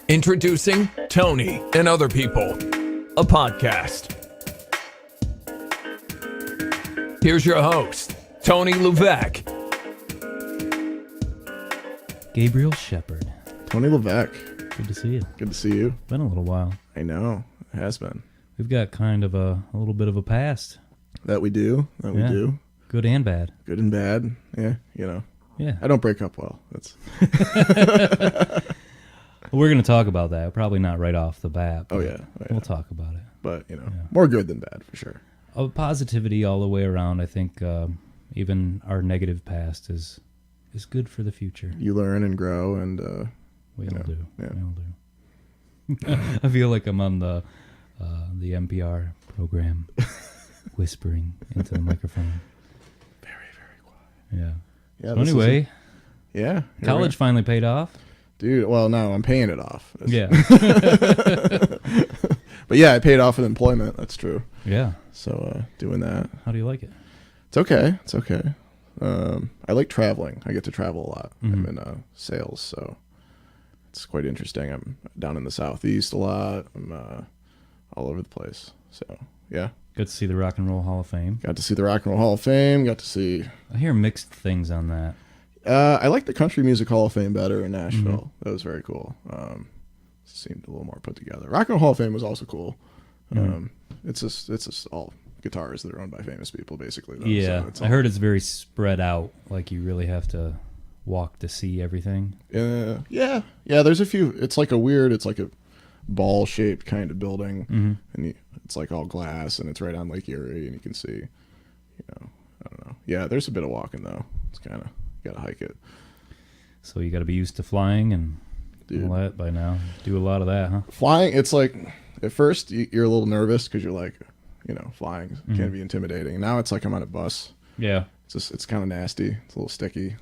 Introducing Tony and Other People, a podcast. Here's your host, Tony Levesque. Gabriel Shepard. Tony Levesque. Good to see you. Good to see you. Been a little while. I know. It has been. We've got kind of a little bit of a past. That we do. We do. Good and bad. Good and bad. Yeah, you know. Yeah. I don't break up well. That's. We're going to talk about that. Probably not right off the bat. Oh, yeah. We'll talk about it. But, you know, more good than bad for sure. Positivity all the way around. I think even our negative past is good for the future. You learn and grow, and we all do. Yeah. We all do. I feel like I'm on the NPR program, whispering into the microphone. Very, very quiet. Yeah. Yeah. So anyway, yeah. College finally paid off. Dude, well, no, I'm paying it off. Yeah. But yeah, I paid off with employment. That's true. Yeah. So doing that. How do you like it? It's okay. It's okay. I like traveling. I get to travel a lot. Mm-hmm. I'm in sales, so it's quite interesting. I'm down in the Southeast a lot. I'm all over the place. So, yeah. Got to see the Rock and Roll Hall of Fame. Got to see the Rock and Roll Hall of Fame. Got to see... I hear mixed things on that. I like the Country Music Hall of Fame better in Nashville. Mm-hmm. That was very cool. Seemed a little more put together. Rock and Roll Hall of Fame was also cool. Mm-hmm. It's just all guitars that are owned by famous people, basically. Though, Yeah, so I heard it's very spread out. Like you really have to walk to see everything. Yeah. There's a few. It's like a ball-shaped kind of building, Mm-hmm. and it's like all glass, and it's right on Lake Erie, and you can see. I don't know. Yeah, there's a bit of walking though. It's kind of gotta hike it. So you got to be used to flying and all that by now. Do a lot of that, huh? Flying, it's like at first you're a little nervous because you're like, flying can be intimidating. Now it's like I'm on a bus. Yeah. It's kind of nasty. It's a little sticky.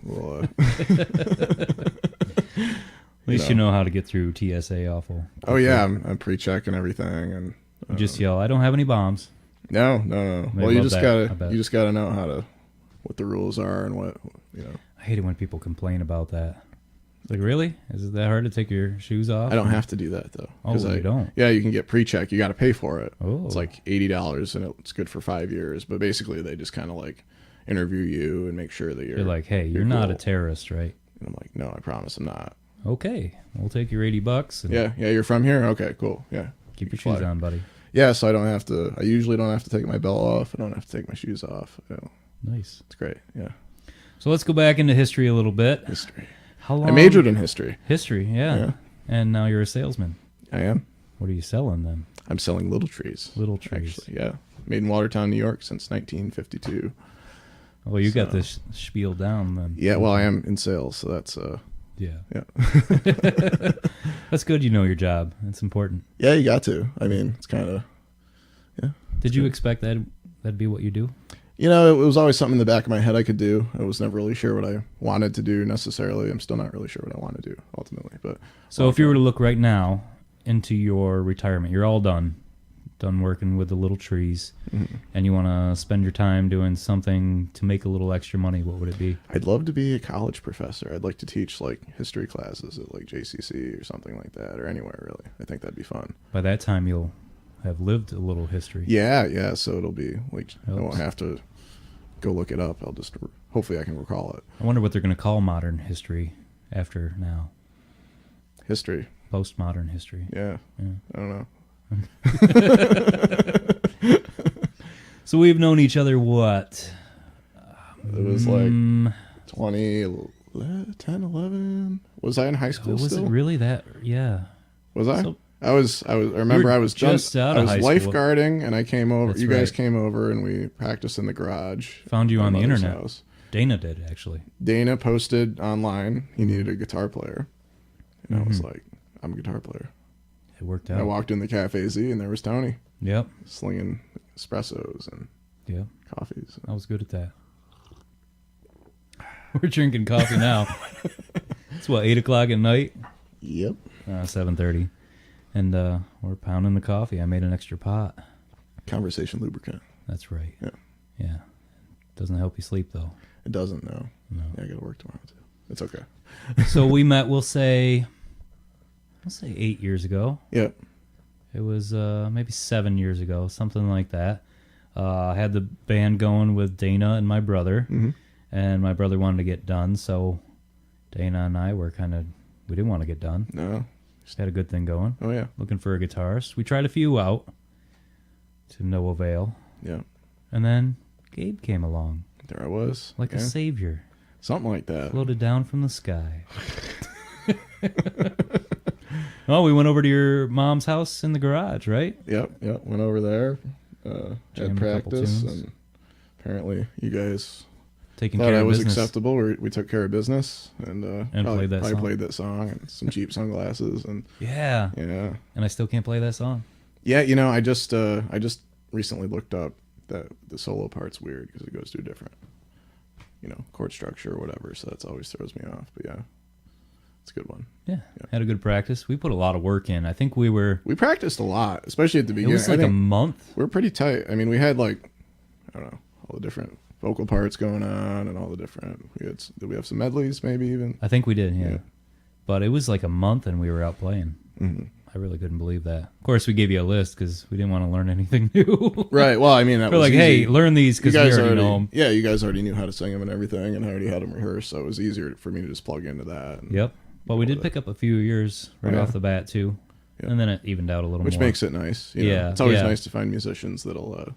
At least you know how to get through TSA awful. Oh yeah, I'm pre-checking everything, and You just yell, "I don't have any bombs." No. Well, you just that, gotta know what the rules are and what. I hate it when people complain about that. It's like, really? Is it that hard to take your shoes off? I don't have to do that though. Oh, you don't? Yeah, you can get pre-check. You got to pay for it. Oh. It's like $80, and it's good for 5 years. But basically, they just kind of like interview you and make sure that They're like, "Hey, you're not a terrorist, right?" And I'm like, "No, I promise, I'm not." Okay, we'll take your $80. And Yeah, you're from here. Okay, cool. Yeah, keep your shoes on, buddy. Yeah, so I don't have to. I usually don't have to take my belt off. I don't have to take my shoes off. Nice. It's great. Yeah. So let's go back into history a little bit. History. How long? I majored in history. History, yeah. And now you're a salesman. I am. What are you selling then? I'm selling little trees. Little trees. Actually, yeah. Made in Watertown, New York since 1952. Well, you got this spiel down then. Yeah, well, I am in sales, so that's Yeah. yeah. That's good. You know your job. It's important. Yeah, you got to. I mean, it's kind of Did you expect that'd be what you do? it was always something in the back of my head I could do. I was never really sure what I wanted to do necessarily. I'm still not really sure what I want to do ultimately. But so if you were to look right now into your retirement, you're all done working with the little trees, and you want to spend your time doing something to make a little extra money, what would it be? I'd love to be a college professor. I'd like to teach like history classes at like JCC or something like that, or anywhere really. I think that'd be fun. By that time, you'll have lived a little history. Yeah. So it'll be like I won't have to go look it up. I'll just hopefully I can recall it. I wonder what they're going to call modern history after now. History. Postmodern history. Yeah. I don't know. So we've known each other what? It was like 10, 11. Was I in high school was still? it really that? Yeah. Was I? So- I remember I was just out of high school. lifeguarding, and I came over. That's you guys right. came over, and we practiced in the garage. Found you on the mother's internet. house. Dana did, actually. Dana posted online he needed a guitar player, and I was like, I'm a guitar player. It worked And I out. walked in the Cafe Z, and there was Tony Yep. slinging espressos and Yep. coffees. I was good at that. We're drinking coffee now. It's 8 o'clock at night? Yep. 7:30. And we're pounding the coffee. I made an extra pot. Conversation lubricant. That's right. Yeah. Doesn't help you sleep, though. It doesn't, no. No. Yeah, I got to work tomorrow, too. It's okay. So we met, we'll say, I'll say 8 years ago. Yep. It was maybe 7 years ago, something like that. I had the band going with Dana and my brother, and my brother wanted to get done, so Dana and I were we didn't want to get done. No. Just had a good thing going. Oh, yeah. Looking for a guitarist. We tried a few out to no avail. Yeah. And then Gabe came along. There I was. Like a savior. Something like that. Floated down from the sky. Oh, we went over to your mom's house in the garage, right? Yep. Went over there, had Jammed a couple practice, tunes. and apparently you guys Taking thought care I of was business. acceptable. We took care of business, and played that song. played that song and some cheap sunglasses, and Yeah. yeah. And I still can't play that song. Yeah, I just recently looked up that the solo part's weird because it goes to a different, chord structure or whatever. So that's always throws me off. But yeah, it's a good one. Yeah. Had a good practice. We put a lot of work in. I think we practiced a lot, especially at the it beginning. was like a month. We're pretty tight. I mean, we had I don't know, all the different vocal parts going on and all the different. Did we have some medleys maybe even? I think we did, yeah. Yeah. But it was like a month and we were out playing. Mm-hmm. I really couldn't believe that. Of course, we gave you a list because we didn't want to learn anything new. Right. Well, I mean, that We're was like, easy. hey, learn these because we already know them. Yeah, you guys already knew how to sing them and everything, and I already had them rehearsed, so it was easier for me to just plug into that. And Yep. But we did pick up a few of yours right Yeah. off the bat, too. Yeah. And then it evened out a little which more. makes it nice. Yeah, It's always yeah. nice to find musicians that'll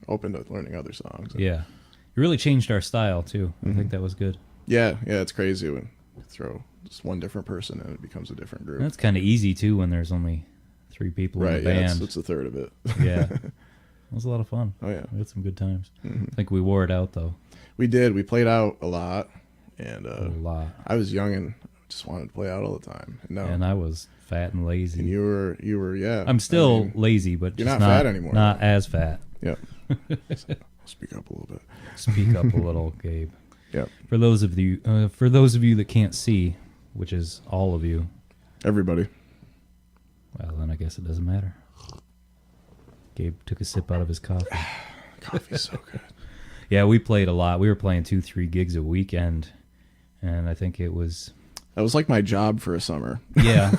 open to learning other songs. Yeah. It really changed our style, too. I Mm-hmm. think that was good. Yeah, it's crazy when you throw just one different person and it becomes a different group. And that's kind of easy, too, when there's only 3 people right, in the yeah, band. it's a third of it. Yeah. It was a lot of fun. Oh, yeah. We had some good times. Mhm. I think we wore it out, though. We did. We played out a lot, and A lot. I was young and just wanted to play out all the time. And no, And I was fat and lazy. and you were, yeah. I'm still I mean, lazy, but you're just not fat anymore. Not as fat. yeah. So, I'll speak up a little bit. Speak up a little, Gabe. Yeah. For those of you that can't see, which is all of you, Everybody. well, then I guess it doesn't matter. Gabe took a sip out of his coffee. Coffee's so good. Yeah, we played a lot. We were playing 2-3 gigs a weekend, and I think it was That was like my job for a summer. yeah.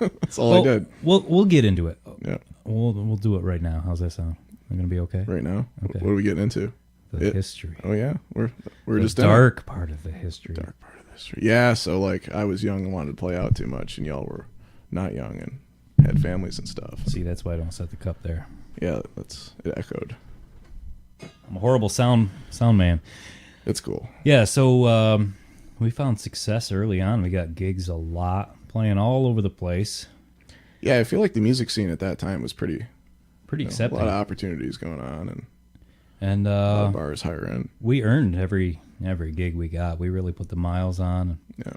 That's all I did. We'll get into it. Yeah. We'll do it right now. How's that sound? We're gonna be okay. Right now. Okay. What are we getting into? The history. Oh yeah, we're The just dark part of the history. dark part of history. Yeah, so I was young and wanted to play out too much, and y'all were not young and had families and stuff. See, that's why I don't set the cup there. Yeah, it echoed. I'm a horrible sound man. It's cool. Yeah, so we found success early on. We got gigs a lot, playing all over the place. Yeah, I feel like the music scene at that time was pretty Pretty a accepting. lot of opportunities going on, and And a lot of bars higher end. we earned every gig we got. We really put the miles on. Yeah.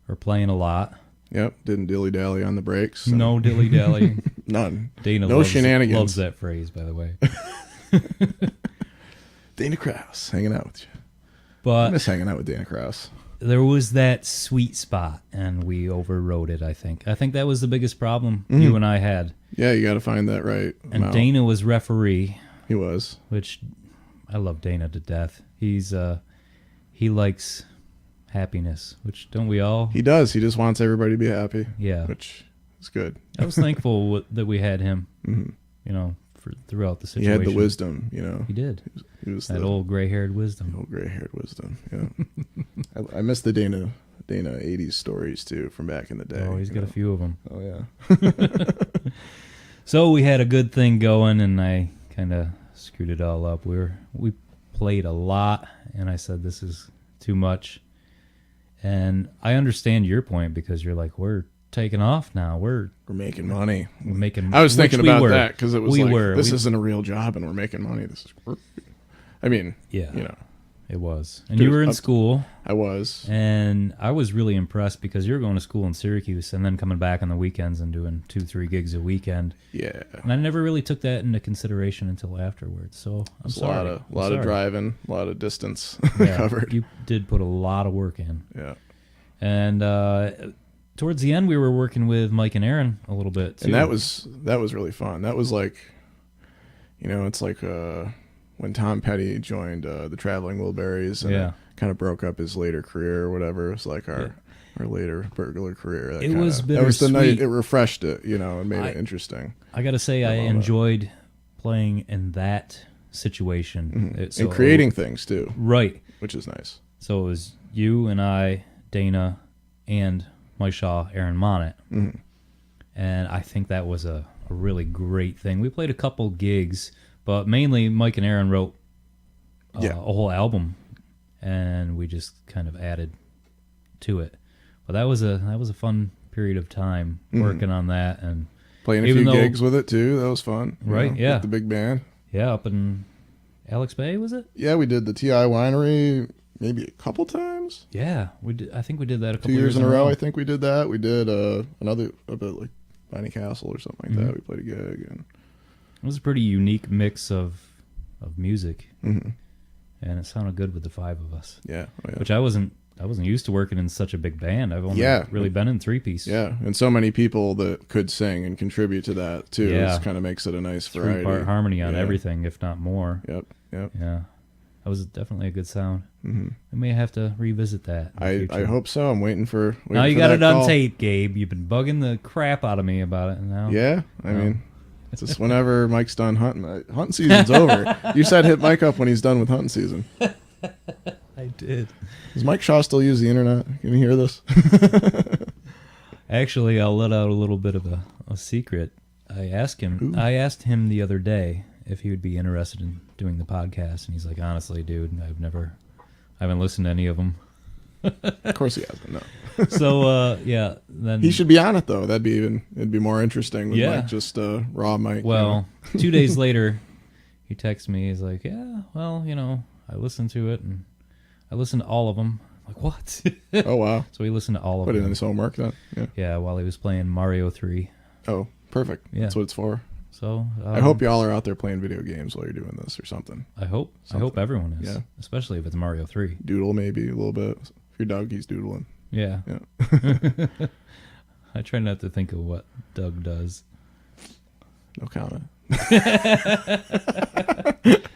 We're playing a lot. Yep. Didn't dilly dally on the breaks. and No dilly dally. None. Dana No loves, shenanigans. loves that phrase, by the way. Dana Kraus hanging out with you. I But miss hanging out with Dana Kraus. there was that sweet spot, and we overrode it, I think. I think that was the biggest problem you and I had. Yeah, you got to find that right. And amount. Dana was referee, He was. which I love Dana to death. He likes happiness, which don't we all? He does. He just wants everybody to be happy. Yeah. Which is good. I was thankful that we had him, Mhm. throughout the He situation. had the wisdom, He did. He was That the old gray-haired wisdom. old gray-haired wisdom. Yeah. I miss the Dana 80s stories too from back in the day. Oh, he's got a few of them. Oh yeah. So we had a good thing going, and I kind of screwed it all up. We played a lot, and I said, this is too much. And I understand your point, because you're like, we're taking off now. We're We're making money. making. I was thinking which we about were. that because it was We like, were. this We- isn't a real job and we're making money. This is work. I mean, Yeah, it was. And Dude, you were in up- school, I was. and I was really impressed because you're going to school in Syracuse and then coming back on the weekends and doing 2-3 gigs a weekend. Yeah. And I never really took that into consideration until afterwards. So I'm There's sorry. a lot of driving, a lot of distance Yeah, covered. You did put a lot of work in. Yeah. And towards the end, we were working with Mike and Aaron a little bit too. And that was really fun. That was like, it's like when Tom Petty joined the Traveling Wilburys, and kind of broke up his later career or whatever. It's like our later burglar career. That was bittersweet. That was the night it refreshed it, and made it interesting. I gotta say, I enjoyed playing in that situation. And creating things too. Right. Which is nice. So it was you and I, Dana, and Mike Shaw, Aaron Monnet. Mm-hmm. And I think that was a really great thing. We played a couple gigs, but mainly Mike and Aaron wrote a whole album, and we just kind of added to it. But that was a fun period of time working on that and playing a few gigs with it too. That was fun, right? With the big band. Yeah, up in Alex Bay, was it? Yeah, we did the TI Winery maybe a couple times. Yeah, we did. I think we did that a couple 2 years in a row. I think we did that. We did another a bit like Viney Castle or something like that. We played a gig, and it was a pretty unique mix of music, and it sounded good with the five of us. Yeah, which I wasn't used to working in such a big band. I've only really been in three-piece. Yeah, and so many people that could sing and contribute to that too. Yeah, it kind of makes it a nice variety. Three-part harmony on everything, if not more. Yep. Yeah, that was definitely a good sound. I may have to revisit that. I hope so. I'm waiting for. Now you got it on tape, Gabe. You've been bugging the crap out of me about it now. Yeah, I mean, it's just whenever Mike's done hunting. Hunting season's over. You said hit Mike up when he's done with hunting season. I did. Does Mike Shaw still use the internet? Can you hear this? Actually, I'll let out a little bit of a secret. I asked him the other day if he would be interested in doing the podcast, and he's like, honestly, dude, I haven't listened to any of them. Of course he hasn't, no. So, then... He should be on it, though. It'd be more interesting with Mike, just raw Mike. Well, 2 days later, he texts me, he's like, yeah, well, I listened to it, and I listened to all of them. I'm like, what? Oh, wow. So he listened to all of them. Put it in his homework, then? Yeah, while he was playing Mario 3. Oh, perfect. Yeah. That's what it's for. So I hope y'all are out there playing video games while you're doing this or something. I hope everyone is. Yeah. Especially if it's Mario 3. Doodle maybe a little bit. If you're Doug, he's doodling. Yeah. I try not to think of what Doug does. No comment.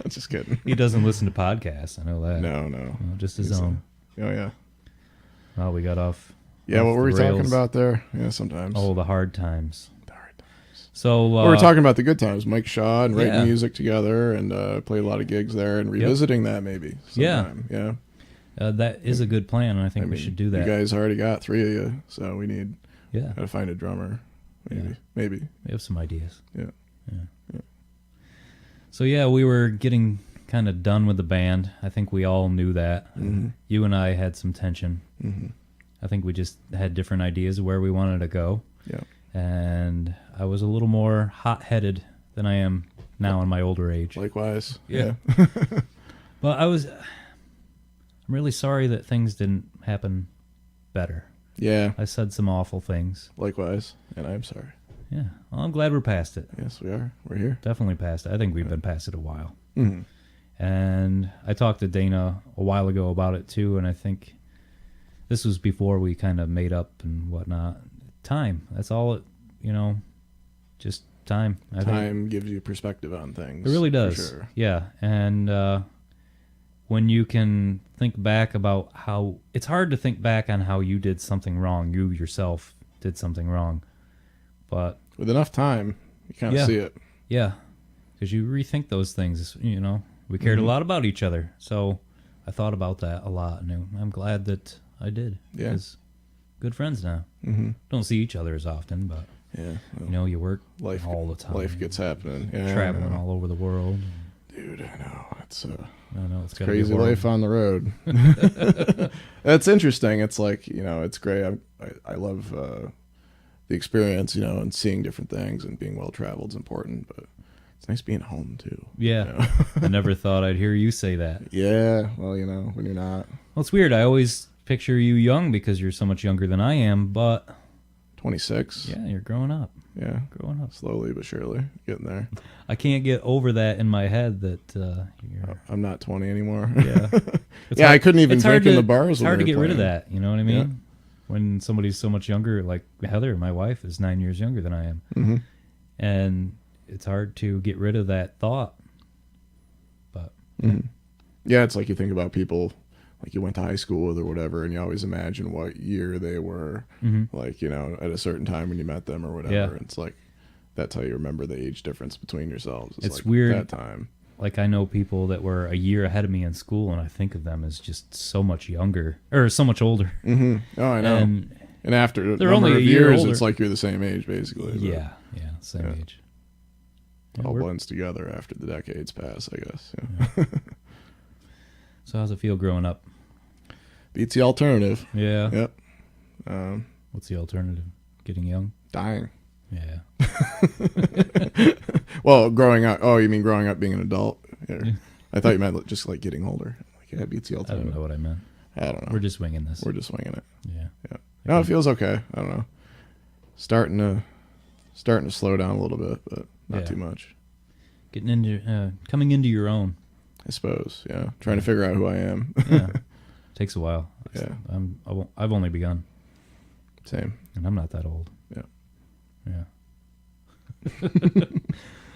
Just kidding. He doesn't listen to podcasts. I know that. No. Just his own. Oh, yeah. Well, we got off. Yeah, what were we talking about there? Yeah, sometimes. Oh, the hard times. So we're talking about the good times. Mike Shaw and writing music together, and played a lot of gigs there, and revisiting that maybe sometime. Yeah. That is a good plan, and I think we should do that. You guys already got 3 of you, so we need. Got to find a drummer. Maybe. We have some ideas. Yeah. So we were getting kind of done with the band. I think we all knew that. You and I had some tension. I think we just had different ideas of where we wanted to go. Yeah. And I was a little more hot-headed than I am now in my older age. Likewise. Yeah. But I'm really sorry that things didn't happen better. Yeah. I said some awful things. Likewise. And I'm sorry. Yeah. Well, I'm glad we're past it. Yes, we are. We're here. Definitely past it. I think we've been past it a while. And I talked to Dana a while ago about it too, and I think this was before we kind of made up and whatnot. Time. That's all it, just time. Time gives you perspective on things. It really does. For sure. Yeah. And when you can think back about how... It's hard to think back on how you did something wrong. You yourself did something wrong. But... with enough time, you kind of see it. Yeah. Because you rethink those things, We cared a lot about each other. So I thought about that a lot. And I'm glad that I did. Yeah. Because good friends now. Don't see each other as often, but... yeah. Well, you work life all the time. Life gets happening. Yeah, traveling all over the world. Dude, I know. It's crazy life on the road. That's interesting. It's like, it's great. I love the experience, and seeing different things and being well-traveled is important, but it's nice being home too. Yeah. I never thought I'd hear you say that. Yeah. Well, when you're not. Well, it's weird. I always picture you young because you're so much younger than I am, but... 26. Yeah, you're growing up. Yeah. Growing up. Slowly but surely. Getting there. I can't get over that in my head that you're... I'm not 20 anymore. Yeah. I couldn't even drink in the bars. It's hard to get rid of that, you know what I mean? Yeah. When somebody's so much younger, like Heather, my wife, is 9 years younger than I am. And it's hard to get rid of that thought. But Mm-hmm. Yeah, it's like you think about people like you went to high school with or whatever, and you always imagine what year they were, like, at a certain time when you met them or whatever. Yeah. It's like, that's how you remember the age difference between yourselves. It's like weird. That time. Like, I know people that were a year ahead of me in school, and I think of them as just so much younger, or so much older. Mm-hmm. Oh, I know. And after they're a number only a of year years, older. it's like you're the same age, basically. But Yeah, same age. it all blends together after the decades pass, I guess. Yeah. So how's it feel growing up? Beats the alternative. Yeah. Yep. What's the alternative? Getting young? Dying. Yeah. Well, growing up. Oh, you mean growing up being an adult? Yeah. I thought you meant just like getting older. Like, yeah, it beats the I alternative. don't know what I meant. I don't know. We're just winging this. We're just winging it. Yeah. No, it feels okay. I don't know. Starting to slow down a little bit, but not too much. Getting into coming into your own. I suppose. Yeah. Trying to figure out who I am. Yeah. Takes a while. Yeah. I've only begun. Same. And I'm not that old. Yeah.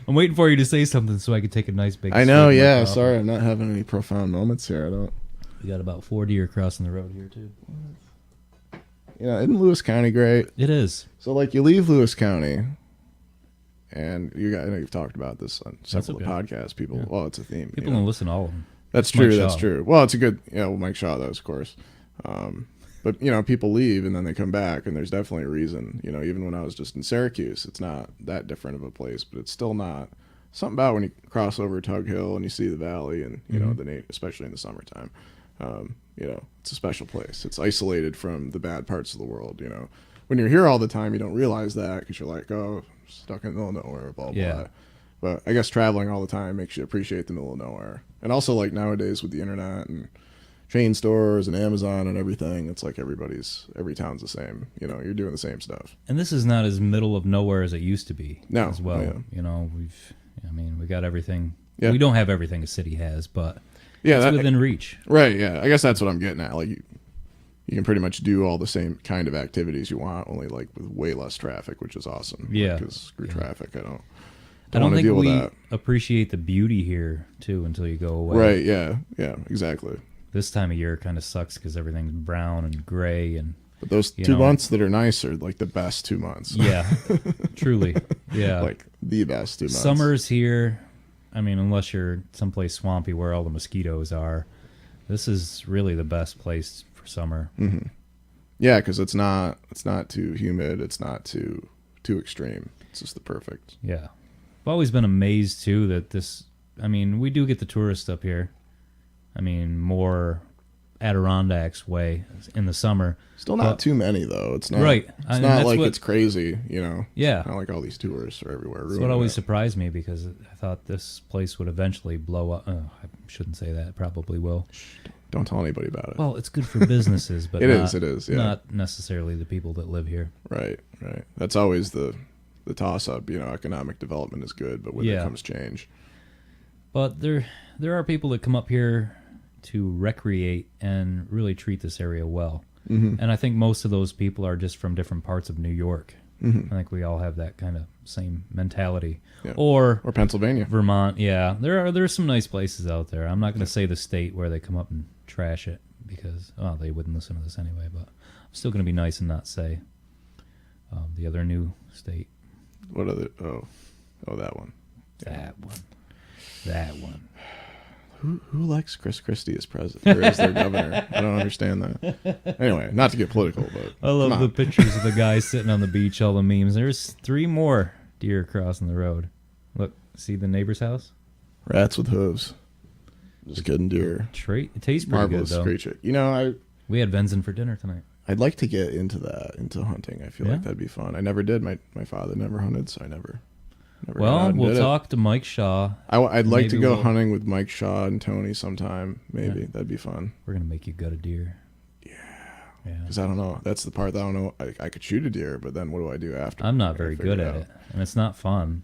I'm waiting for you to say something so I can take a nice big I know. swig of my Yeah. coffee. Sorry, I'm not having any profound moments here. I don't. We got about 4 deer crossing the road here too. Isn't Lewis County great? It is. So like you leave Lewis County, and I know you've talked about this on several okay. podcasts. People, Yeah. well, it's a theme. People don't listen to all of them. That's Mike true. That's Shaw. true. Well, it's a good, well, Mike Shaw, that was, of course. But people leave and then they come back, and there's definitely a reason. Even when I was just in Syracuse, it's not that different of a place, but it's still not. Something about when you cross over Tug Hill and you see the valley, and especially in the summertime, it's a special place. It's isolated from the bad parts of the world. When you're here all the time, you don't realize that because you're like, oh, stuck in the middle of nowhere, blah blah. Yeah. But I guess traveling all the time makes you appreciate the middle of nowhere, and also like nowadays with the internet and chain stores and Amazon and everything, it's like every town's the same. You're doing the same stuff. And this is not as middle of nowhere as it used to be. No. As well. Yeah. We got everything. Yeah. We don't have everything a city has, but Yeah, it's within reach. Right. Yeah, I guess that's what I'm getting at. Like you can pretty much do all the same kind of activities you want, only like with way less traffic, which is awesome. Yeah. Because screw traffic, I don't I don't want to think deal with we that. appreciate the beauty here too until you go away. Right. Yeah. Yeah. Exactly. This time of year kind of sucks because everything's brown and gray and. But those 2 months that are nice are like the best 2 months. Yeah, truly. Yeah. Like the best 2 months. Summer's here. I mean, unless you're someplace swampy where all the mosquitoes are, this is really the best place for summer. Mm-hmm. Yeah, because it's not too humid. It's not too extreme. It's just the perfect. Yeah. I've always been amazed, too, that we do get the tourists up here. More Adirondacks way in the summer. Still not too many, though. It's not right. It's not like it's crazy, Yeah. It's not like all these tourists are everywhere. That's what always surprised me because I thought this place would eventually blow up. I shouldn't say that. It probably will. Don't tell anybody about it. Well, it's good for businesses, but it is. Yeah. Not necessarily the people that live here. Right. That's always the toss-up. Economic development is good, but with it comes change. But there are people that come up here to recreate and really treat this area well. Mm-hmm. And I think most of those people are just from different parts of New York. Mm-hmm. I think we all have that kind of same mentality. Yeah. Or Pennsylvania. Vermont, yeah. There's some nice places out there. I'm not going to say the state where they come up and trash it because they wouldn't listen to this anyway, but I'm still going to be nice and not say the other new state. What other? Oh, that one. That one. Who likes Chris Christie as president or as their governor? I don't understand that. Anyway, not to get political, but I love the pictures of the guy sitting on the beach, all the memes. There's 3 more deer crossing the road. Look, see the neighbor's house? Rats with hooves. Just good and deer. It tastes pretty Marvelous good, though. creature. We had venison for dinner tonight. I'd like to get into hunting. I feel Yeah? like that'd be fun. I never did. My father never hunted, so I never got Well, out and we'll did talk to Mike Shaw. I'd like to Maybe go we'll- hunting with Mike Shaw and Tony sometime. Maybe Yeah. that'd be fun. We're going to make you gut a deer. Yeah. Yeah. Because I don't know. That's the part that I don't know. I could shoot a deer, but then what do I do after? I'm not I gotta very figure good at it. And it's not fun.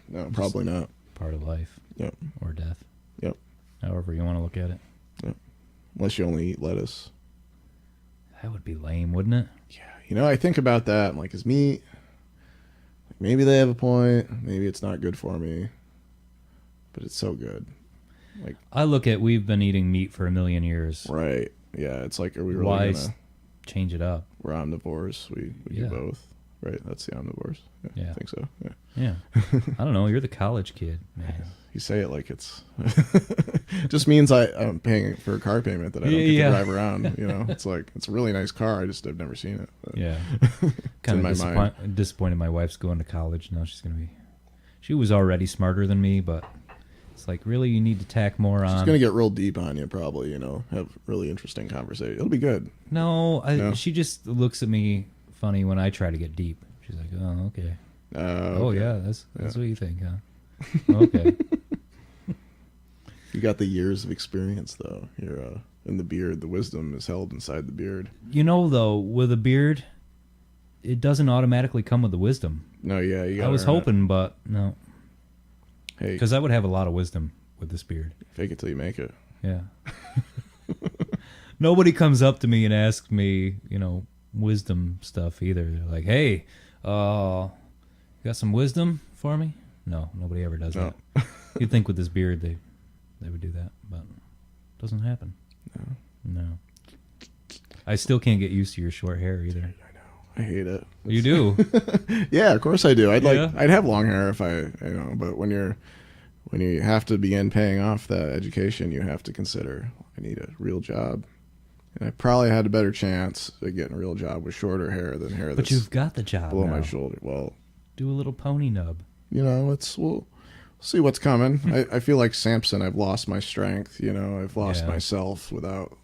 No, probably not. Part of life. Yep. Or death. Yep. However you want to look at it. Yep. Unless you only eat lettuce. That would be lame, wouldn't it? Yeah. I think about that. I'm like, is meat? Maybe they have a point. Maybe it's not good for me. But it's so good. Like, I look at we've been eating meat for a million years. right. Yeah, it's like, are we really Why gonna... change it up? We're omnivores. We Yeah. do both. Right, that's the omnivores. Yeah. I think so. Yeah. Yeah. I don't know. You're the college kid, man. You say it like it's... just means I'm paying for a car payment that I don't get to drive around. You know, it's like, it's a really nice car. I've never seen it. But Yeah. it's in my mind. Disappointed my wife's going to college. Now she's going to be... She was already smarter than me, but it's like, really, you need to tack more on. She's going to get real deep on you, probably, you know, have really interesting conversation. It'll be good. No, she just looks at me funny when I try to get deep. She's like, oh, okay. Oh, Okay. yeah, that's what you think, huh? Okay. You got the years of experience, though. You're in the beard. The wisdom is held inside the beard. You know, though, with a beard, it doesn't automatically come with the wisdom. No, yeah, you got. I was hoping, but no. Hey, Because I would have a lot of wisdom with this beard. fake it till you make it. Yeah. Nobody comes up to me and asks me, you know, wisdom stuff either. They're like, hey, you got some wisdom for me? No, nobody ever does No. that. You'd think with this beard they would do that, but it doesn't happen. No. I still can't get used to your short hair either. I hate it. You do? Yeah, of course I do. I'd Yeah. have long hair if but when you have to begin paying off that education, you have to consider, I need a real job. And I probably had a better chance of getting a real job with shorter hair than hair But that's you've got the job below now. my shoulder. Well, Do a little pony nub. you know, we'll see what's coming. I feel like Samson. I've lost my strength. You know, I've lost Yeah. myself without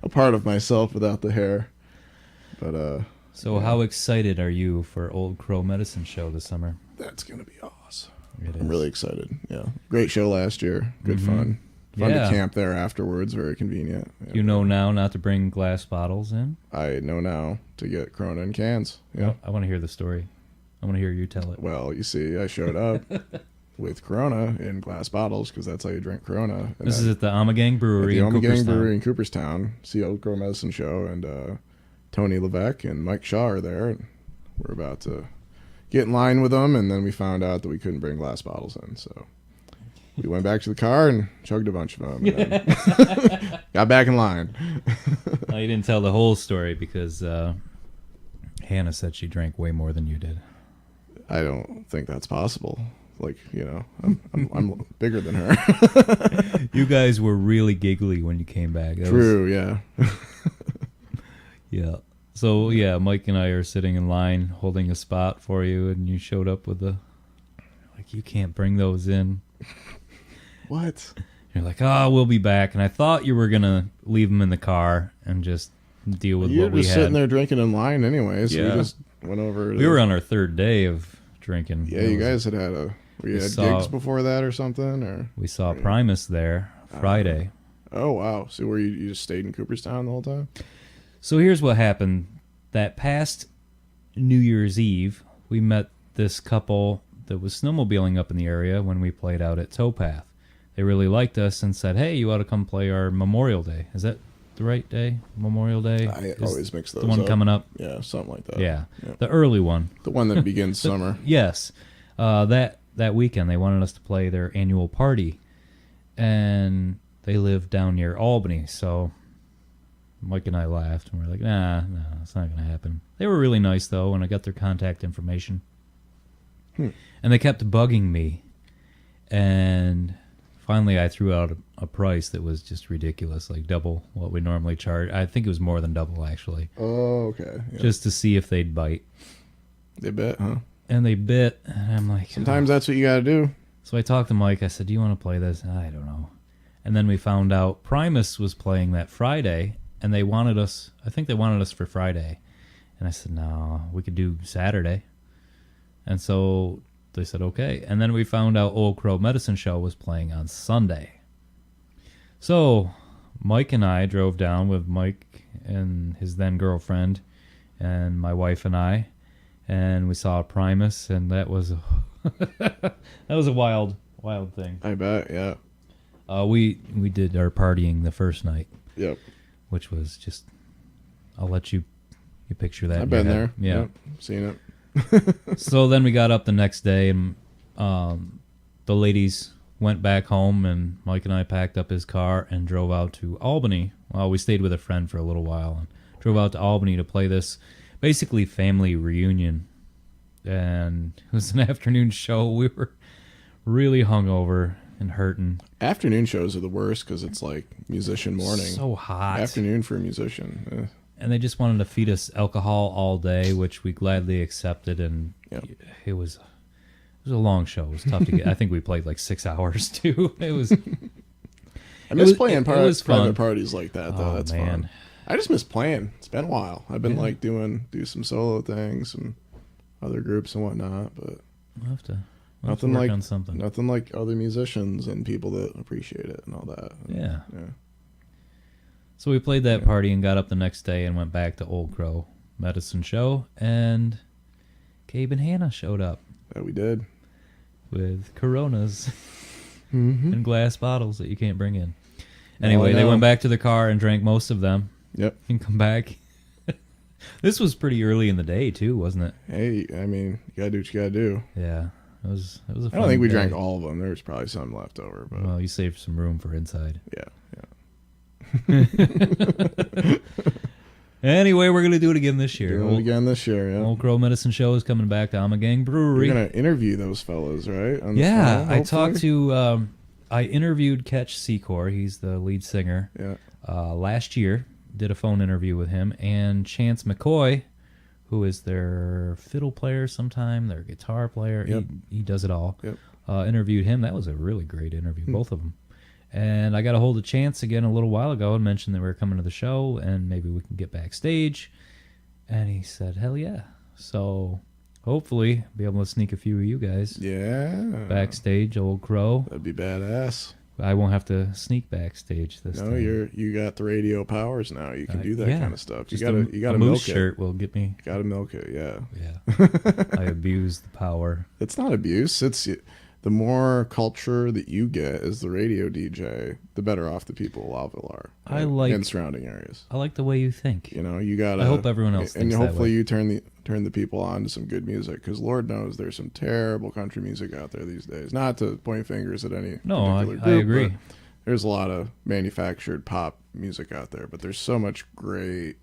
a part of myself without the hair. But So how excited are you for Old Crow Medicine Show this summer? that's gonna be awesome. It I'm is. really excited. Yeah, great show last year. Good fun. Fun Yeah. to camp there afterwards. Very convenient. You know now not to bring glass bottles in? I know now to get Corona in cans. Yeah. I want to hear the story. I want to hear you tell it. Well, you see, I showed up with Corona in glass bottles because that's how you drink Corona. And This is at the Amagang Brewery at in the Omegang Cooperstown. Brewery in Cooperstown. See Old Crow Medicine Show, and Tony Levesque and Mike Shaw are there. And we're about to get in line with them, and then we found out that we couldn't bring glass bottles in, so we went back to the car and chugged a bunch of them. And then got back in line. No, you didn't tell the whole story because Hannah said she drank way more than you did. I don't think that's possible. Like, you know, I'm bigger than her. You guys were really giggly when you came back. That True, yeah. Yeah. So, yeah, Mike and I are sitting in line holding a spot for you, and you showed up with like, you can't bring those in. What? You're like, oh, we'll be back. And I thought you were going to leave them in the car and just deal with You were what we just had. sitting there drinking in line anyways. So Yeah. we just went over. We were on our third day of drinking. Yeah, It you was- guys had we had saw- gigs before that or something, or We saw Primus there Friday. oh wow, so where you just stayed in Cooperstown the whole time? So here's what happened. That past New Year's Eve, we met this couple that was snowmobiling up in the area when we played out at Towpath. They really liked us and said, hey, you ought to come play our Memorial Day. Is that the right day? Memorial Day? I Is always mix those the one up. coming up? Yeah, something like that. Yeah. Yeah. The early one. The one that begins summer. Yes. That weekend, they wanted us to play their annual party. And they live down near Albany, so Mike and I laughed, and we're like, no, it's not going to happen. They were really nice, though, and I got their contact information. And they kept bugging me. And finally, I threw out a price that was just ridiculous, like double what we normally charge. I think it was more than double, actually, Oh, okay. Yeah. just to see if they'd bite. They bet, huh? And they bit, and I'm like... Sometimes that's what you got to do. So I talked to Mike. I said, do you want to play this? I don't know. And then we found out Primus was playing that Friday, and they wanted us, I think they wanted us for Friday. And I said, no, we could do Saturday. And so they said, okay. And then we found out Old Crow Medicine Show was playing on Sunday. So Mike and I drove down with Mike and his then girlfriend and my wife and I, and we saw Primus, and that was that was a wild thing. I bet, yeah. We did our partying the first night, Yep. which was just, I'll let you picture that. I've in your been head. there. Yeah. Yep. Seen it. So then we got up the next day, and the ladies went back home, and Mike and I packed up his car and drove out to Albany. Well, we stayed with a friend for a little while and drove out to Albany to play this basically family reunion. And it was an afternoon show. We were really hungover and hurting. Afternoon shows are the worst because it's like musician morning. So hot. Afternoon for a musician. And they just wanted to feed us alcohol all day, which we gladly accepted. And Yep. it was a long show. It was tough to get. I think we played like 6 hours too. It was. I miss was- playing it was fun. private parties like that, though. Oh, That's man. fun. I just miss playing. It's been a while. I've been Yeah. like do some solo things and other groups and whatnot, but We'll have to nothing work like on something. nothing like other musicians and people that appreciate it and all that. Yeah. Yeah. So we played that party and got up the next day and went back to Old Crow Medicine Show, and Gabe and Hannah showed up That we did. with Coronas Mm-hmm. and glass bottles that you can't bring in. Oh, Anyway, I they know. went back to the car and drank most of them Yep. and come back. This was pretty early in the day too, wasn't it? Hey, I mean, you gotta do what you gotta do. Yeah, it was a fun I don't think we day. drank all of them. There was probably some left over, but Well, you saved some room for inside. yeah. Anyway, we're gonna do it again this year. Doing it again this year, yeah. Old Crow Medicine Show is coming back to Amagang Brewery. You're gonna interview those fellas, right? On the Yeah, phone, I talked hopefully? to. I interviewed Ketch Secor. He's the lead singer. Yeah. Last year, did a phone interview with him, and Chance McCoy, who is their fiddle player, sometime their guitar player. Yep. He does it all. Yep. Interviewed him. That was a really great interview, both of them. And I got a hold of Chance again a little while ago and mentioned that we were coming to the show and maybe we can get backstage. And he said, "Hell yeah!" So hopefully be able to sneak a few of you guys Yeah. backstage. Old Crow. That'd be badass. I won't have to sneak backstage this No, time. you got the radio powers now. You can do that yeah. kind of stuff. You Just gotta a milk moose it. shirt will get me. Gotta milk it. Yeah. Yeah, I abuse the power. It's not abuse. It's the more culture that you get as the radio DJ, the better off the people of Lowville are. I like- in surrounding areas. I like the way you think. You know, you gotta. I hope everyone else and thinks that hopefully way. you turn the people on to some good music, because Lord knows there's some terrible country music out there these days. Not to point fingers at any No, I particular group, agree. but there's a lot of manufactured pop music out there, but there's so much great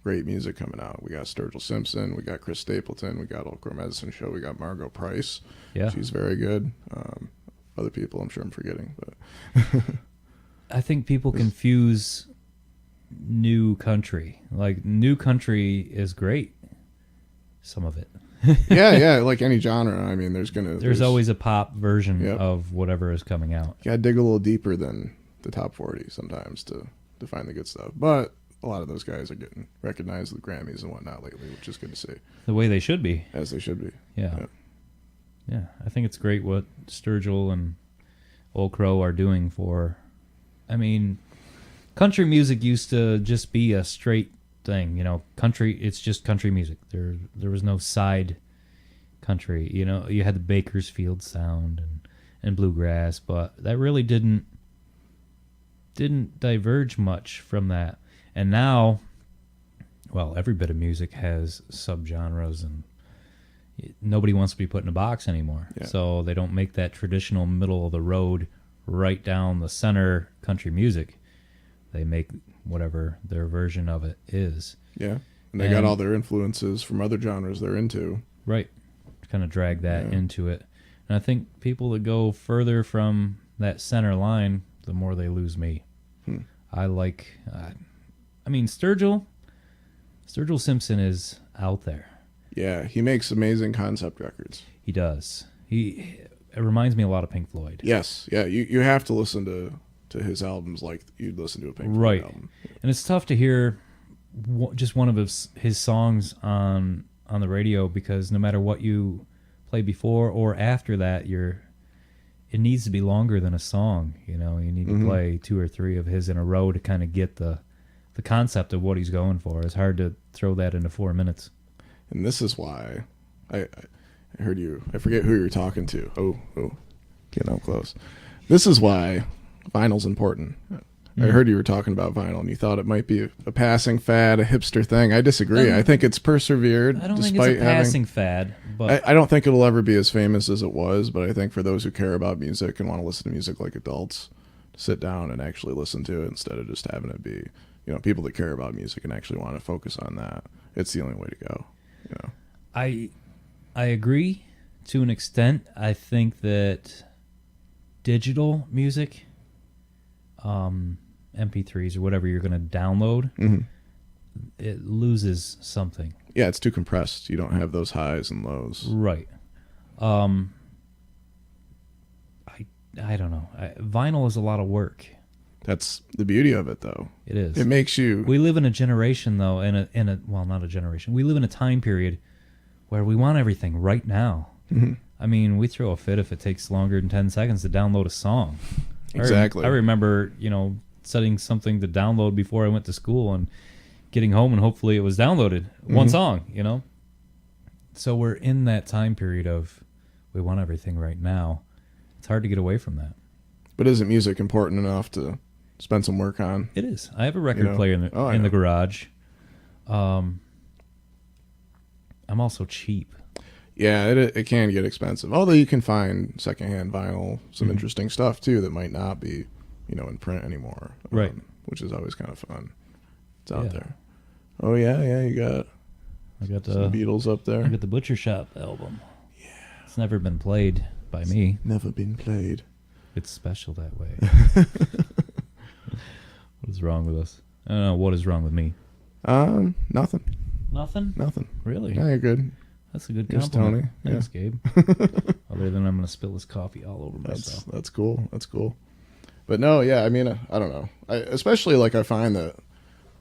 music coming out. We got Sturgill Simpson, we got Chris Stapleton, we got Old Crow Medicine Show, we got Margot Price. Yeah. She's very good. Other people I'm sure I'm forgetting, but I think people confuse new country. Like, new country is great. Some of it. yeah, like any genre. I mean, there's Always a pop version Yep. of whatever is coming out. you gotta dig a little deeper than the top 40 sometimes to find the good stuff. But a lot of those guys are getting recognized with Grammys and whatnot lately, which is good to see, The way they should be. as they should be. Yeah. Yeah, I think it's great what Sturgill and Old Crow are doing for. I mean, country music used to just be a straight thing, you know. Country, it's just country music. There was no side country, you know. You had the Bakersfield sound and bluegrass, but that really didn't diverge much from that. And now, well, every bit of music has subgenres, and nobody wants to be put in a box anymore. Yeah. So they don't make that traditional middle of the road, right down the center country music. They make whatever their version of it is. Yeah. And they got all their influences from other genres they're into. Right. Kind of drag that Yeah. into it. And I think people that go further from that center line, the more they lose me. I like, I mean, Sturgill Simpson is out there. Yeah, he makes amazing concept records. He does. It reminds me a lot of Pink Floyd. Yes, yeah, you have to listen to his albums like you'd listen to a Pink Floyd Right. album. And it's tough to hear just one of his songs on the radio, because no matter what you play before or after that, it needs to be longer than a song. You know, you need to play 2 or 3 of his in a row to kind of get the concept of what he's going for. It's hard to throw that into 4 minutes. And this is why I heard you. I forget who you were talking to. Oh, getting up close. This is why vinyl's important. I heard you were talking about vinyl, and you thought it might be a passing fad, a hipster thing. I disagree. I think it's persevered. I don't think despite it's a passing fad, but I don't think it'll ever be as famous as it was, but I think for those who care about music and want to listen to music like adults, sit down and actually listen to it instead of just having it be, people that care about music and actually want to focus on that. It's the only way to go. I agree to an extent. I think that digital music, MP3s or whatever you're going to download, it loses something. Yeah, it's too compressed. You don't have those highs and lows. Right. I don't know. Vinyl is a lot of work. That's the beauty of it, though. It is. It makes you... We live in a generation, though, well, not a generation. We live in a time period where we want everything right now. I mean, we throw a fit if it takes longer than 10 seconds to download a song. Exactly. I remember, setting something to download before I went to school and getting home, and hopefully it was downloaded. One song, So we're in that time period of we want everything right now. It's hard to get away from that. But isn't music important enough to spend some work on? It is. I have a record player in the garage. I'm also cheap. Yeah, it can get expensive. Although you can find secondhand vinyl, some interesting stuff too that might not be, in print anymore. Right. Which is always kind of fun. It's out there. Oh yeah, you got. I got some Beatles up there. I got the Butcher Shop album. Yeah. It's never been played by me. Never been played. It's special that way. What is wrong with us? I don't know. What is wrong with me? Nothing. Nothing? Really? Yeah, you're good. That's a good Here's compliment. Tony. Thanks, Gabe. Other than I'm going to spill his coffee all over myself. That's cool. That's cool. But no, yeah, I mean, I don't know. Especially like I find that,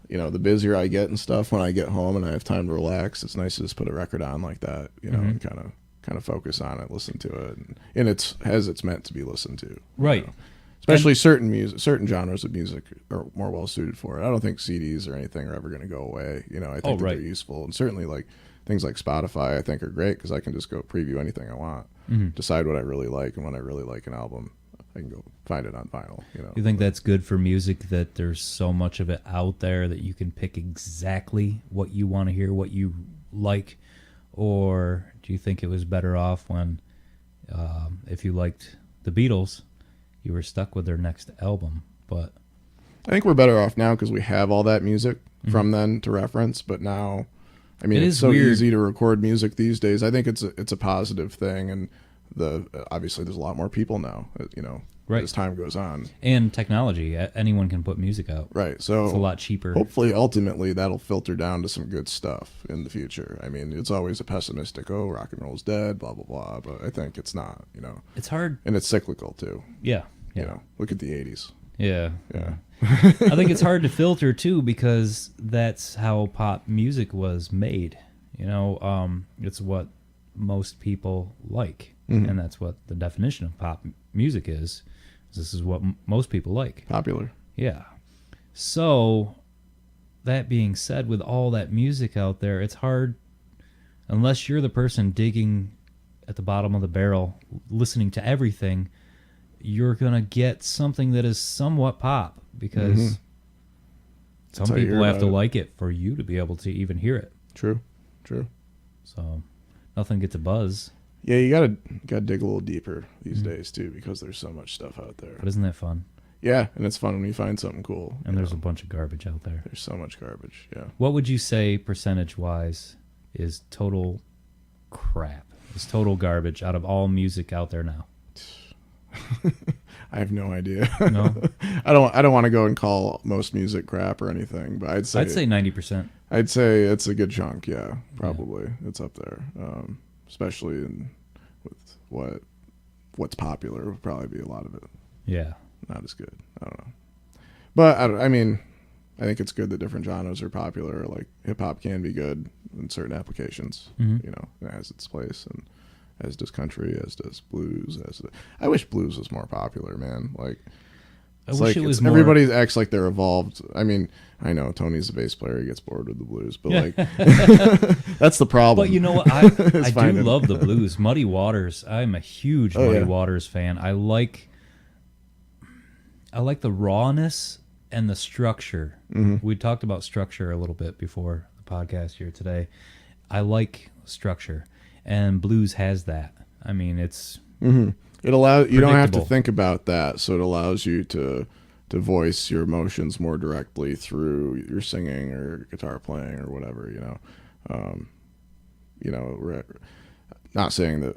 the busier I get and stuff, when I get home and I have time to relax, it's nice to just put a record on like that, and kind of focus on it, listen to it, and it's as it's meant to be listened to. Right. Especially certain genres of music are more well suited for it. I don't think CDs or anything are ever going to go away. I think that they're useful, and certainly like things like Spotify, I think are great because I can just go preview anything I want, decide what I really like, and when I really like an album, I can go find it on vinyl. You think that's good for music, that there's so much of it out there that you can pick exactly what you want to hear, what you like, or do you think it was better off when, if you liked the Beatles, you were stuck with their next album? But I think we're better off now because we have all that music from then to reference. But now, I mean, it's so easy to record music these days. I think it's a positive thing, and obviously there's a lot more people now, right, as time goes on, and technology. Anyone can put music out. Right, so it's a lot cheaper. Hopefully, ultimately, that'll filter down to some good stuff in the future. I mean, it's always a pessimistic, rock and roll's dead, blah blah blah. But I think it's not. It's hard, and it's cyclical too. Yeah. Look at the '80s. Yeah. I think it's hard to filter too, because that's how pop music was made. It's what most people like, and that's what the definition of pop music is. This is what most people like. Popular. Yeah. So, that being said, with all that music out there, it's hard, unless you're the person digging at the bottom of the barrel, listening to everything, you're going to get something that is somewhat pop, because some people have to like it for you to be able to even hear it. True. So, nothing gets a buzz. Yeah, you gotta dig a little deeper these days too, because there's so much stuff out there. But isn't that fun? Yeah, and it's fun when you find something cool. And there's a bunch of garbage out there. There's so much garbage. Yeah. What would you say percentage-wise is total crap? Is total garbage out of all music out there now? I have no idea. No, I don't want to go and call most music crap or anything, but I'd say 90%. I'd say it's a good chunk. Yeah, probably it's up there. Especially with what's popular, would probably be a lot of it. Yeah, not as good. I don't know, but I mean, I think it's good that different genres are popular. Like hip hop can be good in certain applications, it has its place, and as does country, as does blues. I wish blues was more popular, man. Like, I wish it was more. Everybody acts like they're evolved. I mean, I know Tony's a bass player; he gets bored with the blues, but like, that's the problem. But you know what? I do love the blues. Muddy Waters. I'm a huge Muddy Waters fan. I like the rawness and the structure. Mm-hmm. We talked about structure a little bit before the podcast here today. I like structure, and blues has that. I mean, it's It allows you don't have to predictable. think about that, so it allows you to voice your emotions more directly through your singing or guitar playing or whatever. Not saying that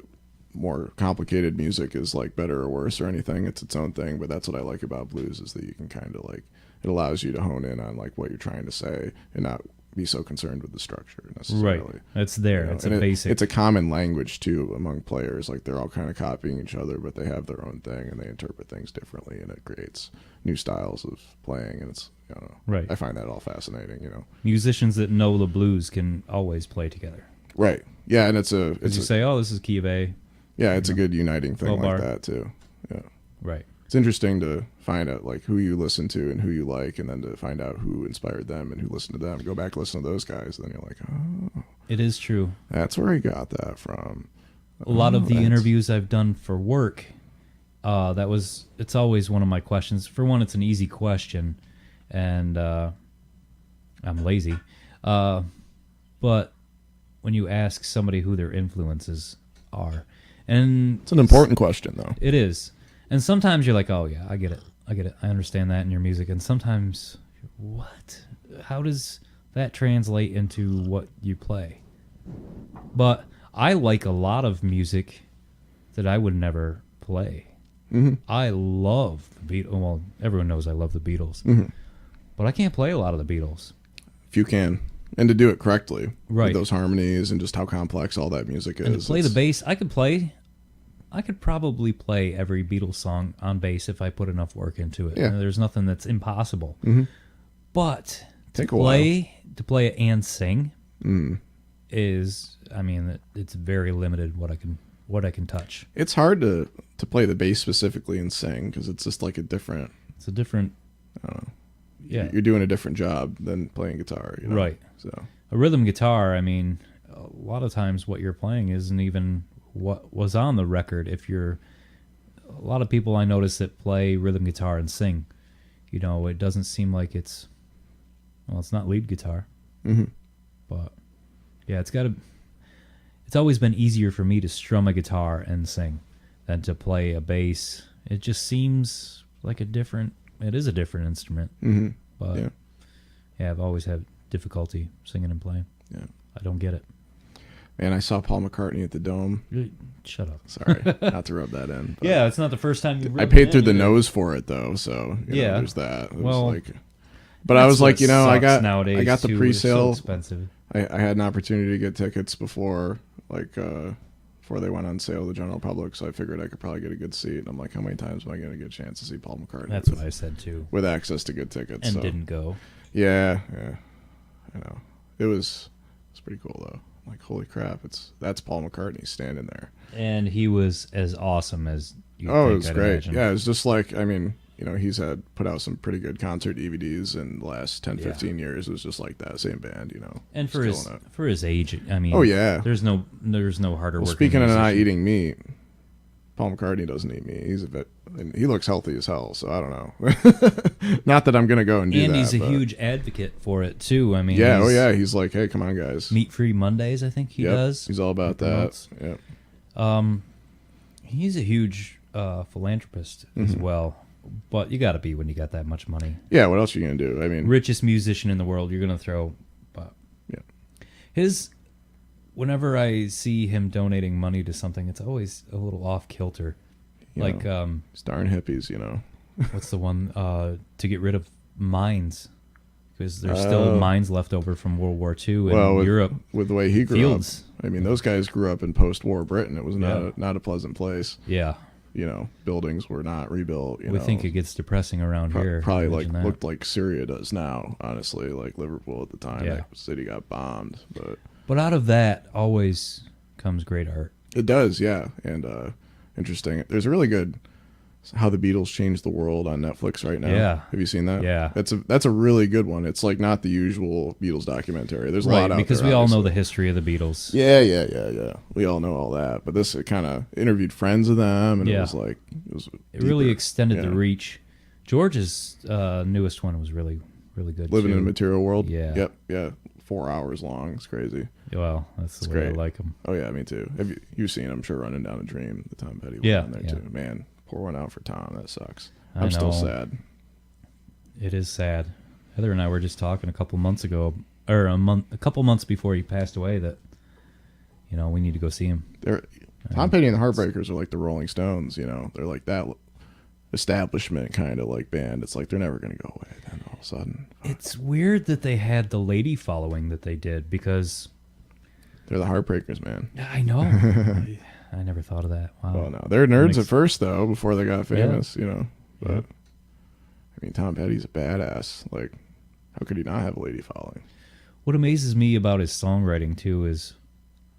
more complicated music is like better or worse or anything. It's its own thing, but that's what I like about blues is that you can kind of like, it allows you to hone in on like what you're trying to say and not be so concerned with the structure necessarily. right. It's there. It's a basic. It's a common language too among players. Like they're all kind of copying each other, but they have their own thing and they interpret things differently, and it creates new styles of playing. And it's, I don't know. Right. I find that all fascinating. Musicians that know the blues can always play together. Right. Yeah, and it's You say, "Oh, this is key of A." yeah, it's a good uniting thing Low like bar. that too. Yeah. Right. It's interesting to find out like who you listen to and who you like, and then to find out who inspired them and who listened to them. Go back, listen to those guys, and then you're like, oh, It is true. that's where he got that from. A lot of the that's- interviews I've done for work, it's always one of my questions. For one, it's an easy question, and I'm lazy. But when you ask somebody who their influences are, and It's an important question though. it is, and sometimes you're like, oh yeah, I get it, I understand that in your music, and sometimes, what? How does that translate into what you play? But I like a lot of music that I would never play. Mm-hmm. I love the Beatles. Well, everyone knows I love the Beatles, Mm-hmm. but I can't play a lot of the Beatles. If you can, and to do it correctly, Right. With those harmonies and just how complex all that music is. And to play the it's- bass, I could probably play every Beatles song on bass if I put enough work into it. Yeah. And there's nothing that's impossible. Mhm. But Take to a while. play it and sing Mm. is, I mean, it's very limited what I can touch. It's hard to play the bass specifically and sing because it's just like a different. It's a different, I don't know. yeah, You're doing a different job than playing guitar. right. So A rhythm guitar. I mean, a lot of times what you're playing isn't even what was on the record. A lot of people I notice that play rhythm guitar and sing, it doesn't seem like it's not lead guitar, Mhm. but yeah, it's always been easier for me to strum a guitar and sing than to play a bass. It just seems like it is a different instrument, Mm-hmm. but Yeah. yeah, I've always had difficulty singing and playing. Yeah. I don't get it. Man, I saw Paul McCartney at the Dome. Shut up. Sorry, not to rub that in. But Yeah, it's not the first time you. I paid through the nose for it though, so Yeah. there's that. It Well, was like, but I was like, I got nowadays I got the too, pre-sale. It's so expensive. I had an opportunity to get tickets before they went on sale to the general public, so I figured I could probably get a good seat. And I'm like, how many times am I going to get a chance to see Paul McCartney? That's what I said too, with access to good tickets. and so. didn't go. Yeah, I know. It's pretty cool though. I'm like, holy crap, that's Paul McCartney standing there. And he was as awesome as you. It was great. Yeah, it's just like, I mean, he's put out some pretty good concert DVDs in the last 10, 15 years. It was just like that same band, And for killing it. for his age, I mean, Oh yeah. there's no harder Well, work. speaking of not eating meat, Paul McCartney doesn't eat meat. He's a bit, and he looks healthy as hell. So I don't know. Not that I'm gonna go and do that. And he's a but- huge advocate for it too. I mean, Yeah. Oh yeah. He's like, hey, come on, guys. Meat-free Mondays, I think he Yep, does. He's all about promotes. that. Yeah. He's a huge philanthropist as well. But you got to be when you got that much money. Yeah. What else are you gonna do? I mean, Richest musician in the world, you're gonna throw. But yeah. Whenever I see him donating money to something, it's always a little off kilter. You know, it's darn hippies, What's the one to get rid of mines? Because there's still mines left over from World War II in with, Europe. with the way he grew Fields. up. I mean, those guys grew up in post-war Britain. It was Yeah. not a pleasant place. Yeah, Buildings were not rebuilt. we think it gets depressing around here. Probably Imagine that. looked like Syria does now. Honestly, like Liverpool at the time, Yeah. that city got bombed. But out of that always comes great art. It does, yeah. And interesting. There's a really good How the Beatles Changed the World on Netflix right now. Yeah. Have you seen that? Yeah. That's a really good one. It's like not the usual Beatles documentary. There's a lot out because there, we all know obviously. the history of the Beatles. Yeah. We all know all that. But this, it kind of interviewed friends of them, and Yeah. it was It really deeper. extended the Yeah. reach George's newest one was really, really good. Living too. in a Material World. Yeah. Yep. Yeah. 4 hours long. It's crazy. Well, that's the It's way I great. like them. Oh yeah, me too. Have you've seen? I'm sure Running Down a Dream, the Tom Petty one Yeah, on there yeah. too. Man, pour one out for Tom. That sucks. I I'm still know. sad. It is sad. Heather and I were just talking a couple months ago, or a couple months before he passed away, that we need to go see him. Tom Petty and the Heartbreakers are like the Rolling Stones. They're like that establishment kind of like band. It's like they're never going to go away. Then all of a sudden, It's weird that they had the lady following that they did, because they're the Heartbreakers, man. I know. I never thought of that. Wow. Well, no, they're nerds at first though, before they got famous. But Yeah. I mean, Tom Petty's a badass. Like, how could he not have a lady following? What amazes me about his songwriting too is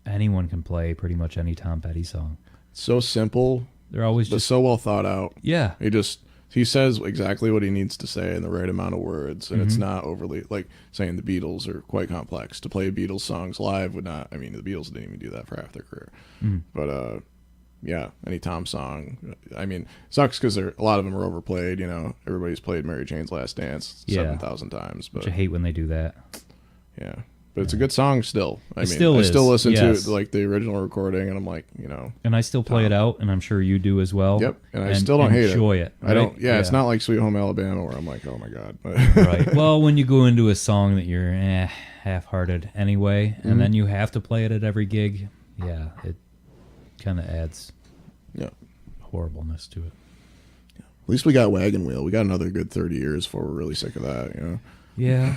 anyone can play pretty much any Tom Petty song. So simple, They're always but just so well thought out. yeah. He says exactly what he needs to say in the right amount of words, and Mm-hmm. it's not overly like saying the Beatles are quite complex. To play Beatles songs live would not. I mean, the Beatles didn't even do that for half their career. Mm. But yeah, any Tom song. I mean, sucks because a lot of them are overplayed. Everybody's played Mary Jane's Last Dance Yeah. 7,000 times. But Which I hate when they do that. yeah, but it's a good song still. I still is, still listen yes. to like the original recording, and I'm like, And I still play it out, and I'm sure you do as well. Yep, and I still don't hate it. Enjoy it. I don't. right? Yeah, it's not like Sweet Home Alabama where I'm like, oh my god. Right. Well, when you go into a song that you're half-hearted anyway, Mm-hmm. and then you have to play it at every gig, yeah, it kind of adds Yeah. horribleness to it. At least we got Wagon Wheel. We got another good 30 years before we're really sick of that. Yeah.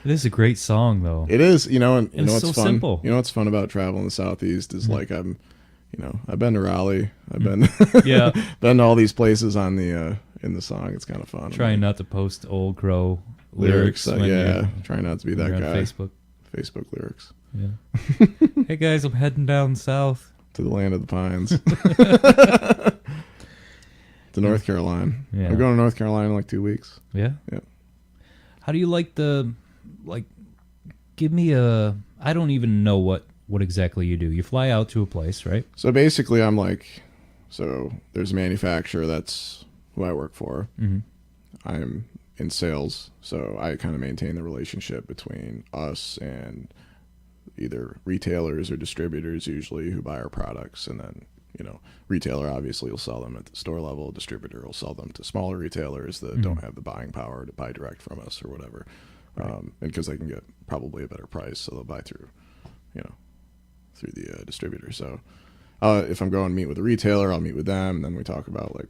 It is a great song, though. It is, and you know It's what's so fun. simple. You know what's fun about traveling the Southeast is like I've been to Raleigh. I've been Yeah. been to all these places on the in the song. It's kind of fun. Trying not to post old Crow lyrics. when yeah. Trying not to be that you're guy. on Facebook. Facebook lyrics Yeah. Hey guys, I'm heading down south. to the land of the pines. To North Carolina. Yeah. I'm going to North Carolina in like 2 weeks. Yeah. Yeah. How do you like give me I don't even know what exactly you do. You fly out to a place, right? So basically, there's a manufacturer that's who I work for. Mm-hmm. I'm in sales, so I kind of maintain the relationship between us and either retailers or distributors, usually, who buy our products. And then, retailer obviously will sell them at the store level. Distributor will sell them to smaller retailers that don't have the buying power to buy direct from us or whatever. Right. And because they can get probably a better price, so they'll buy through the distributor. So if I'm going to meet with a retailer, I'll meet with them, and then we talk about like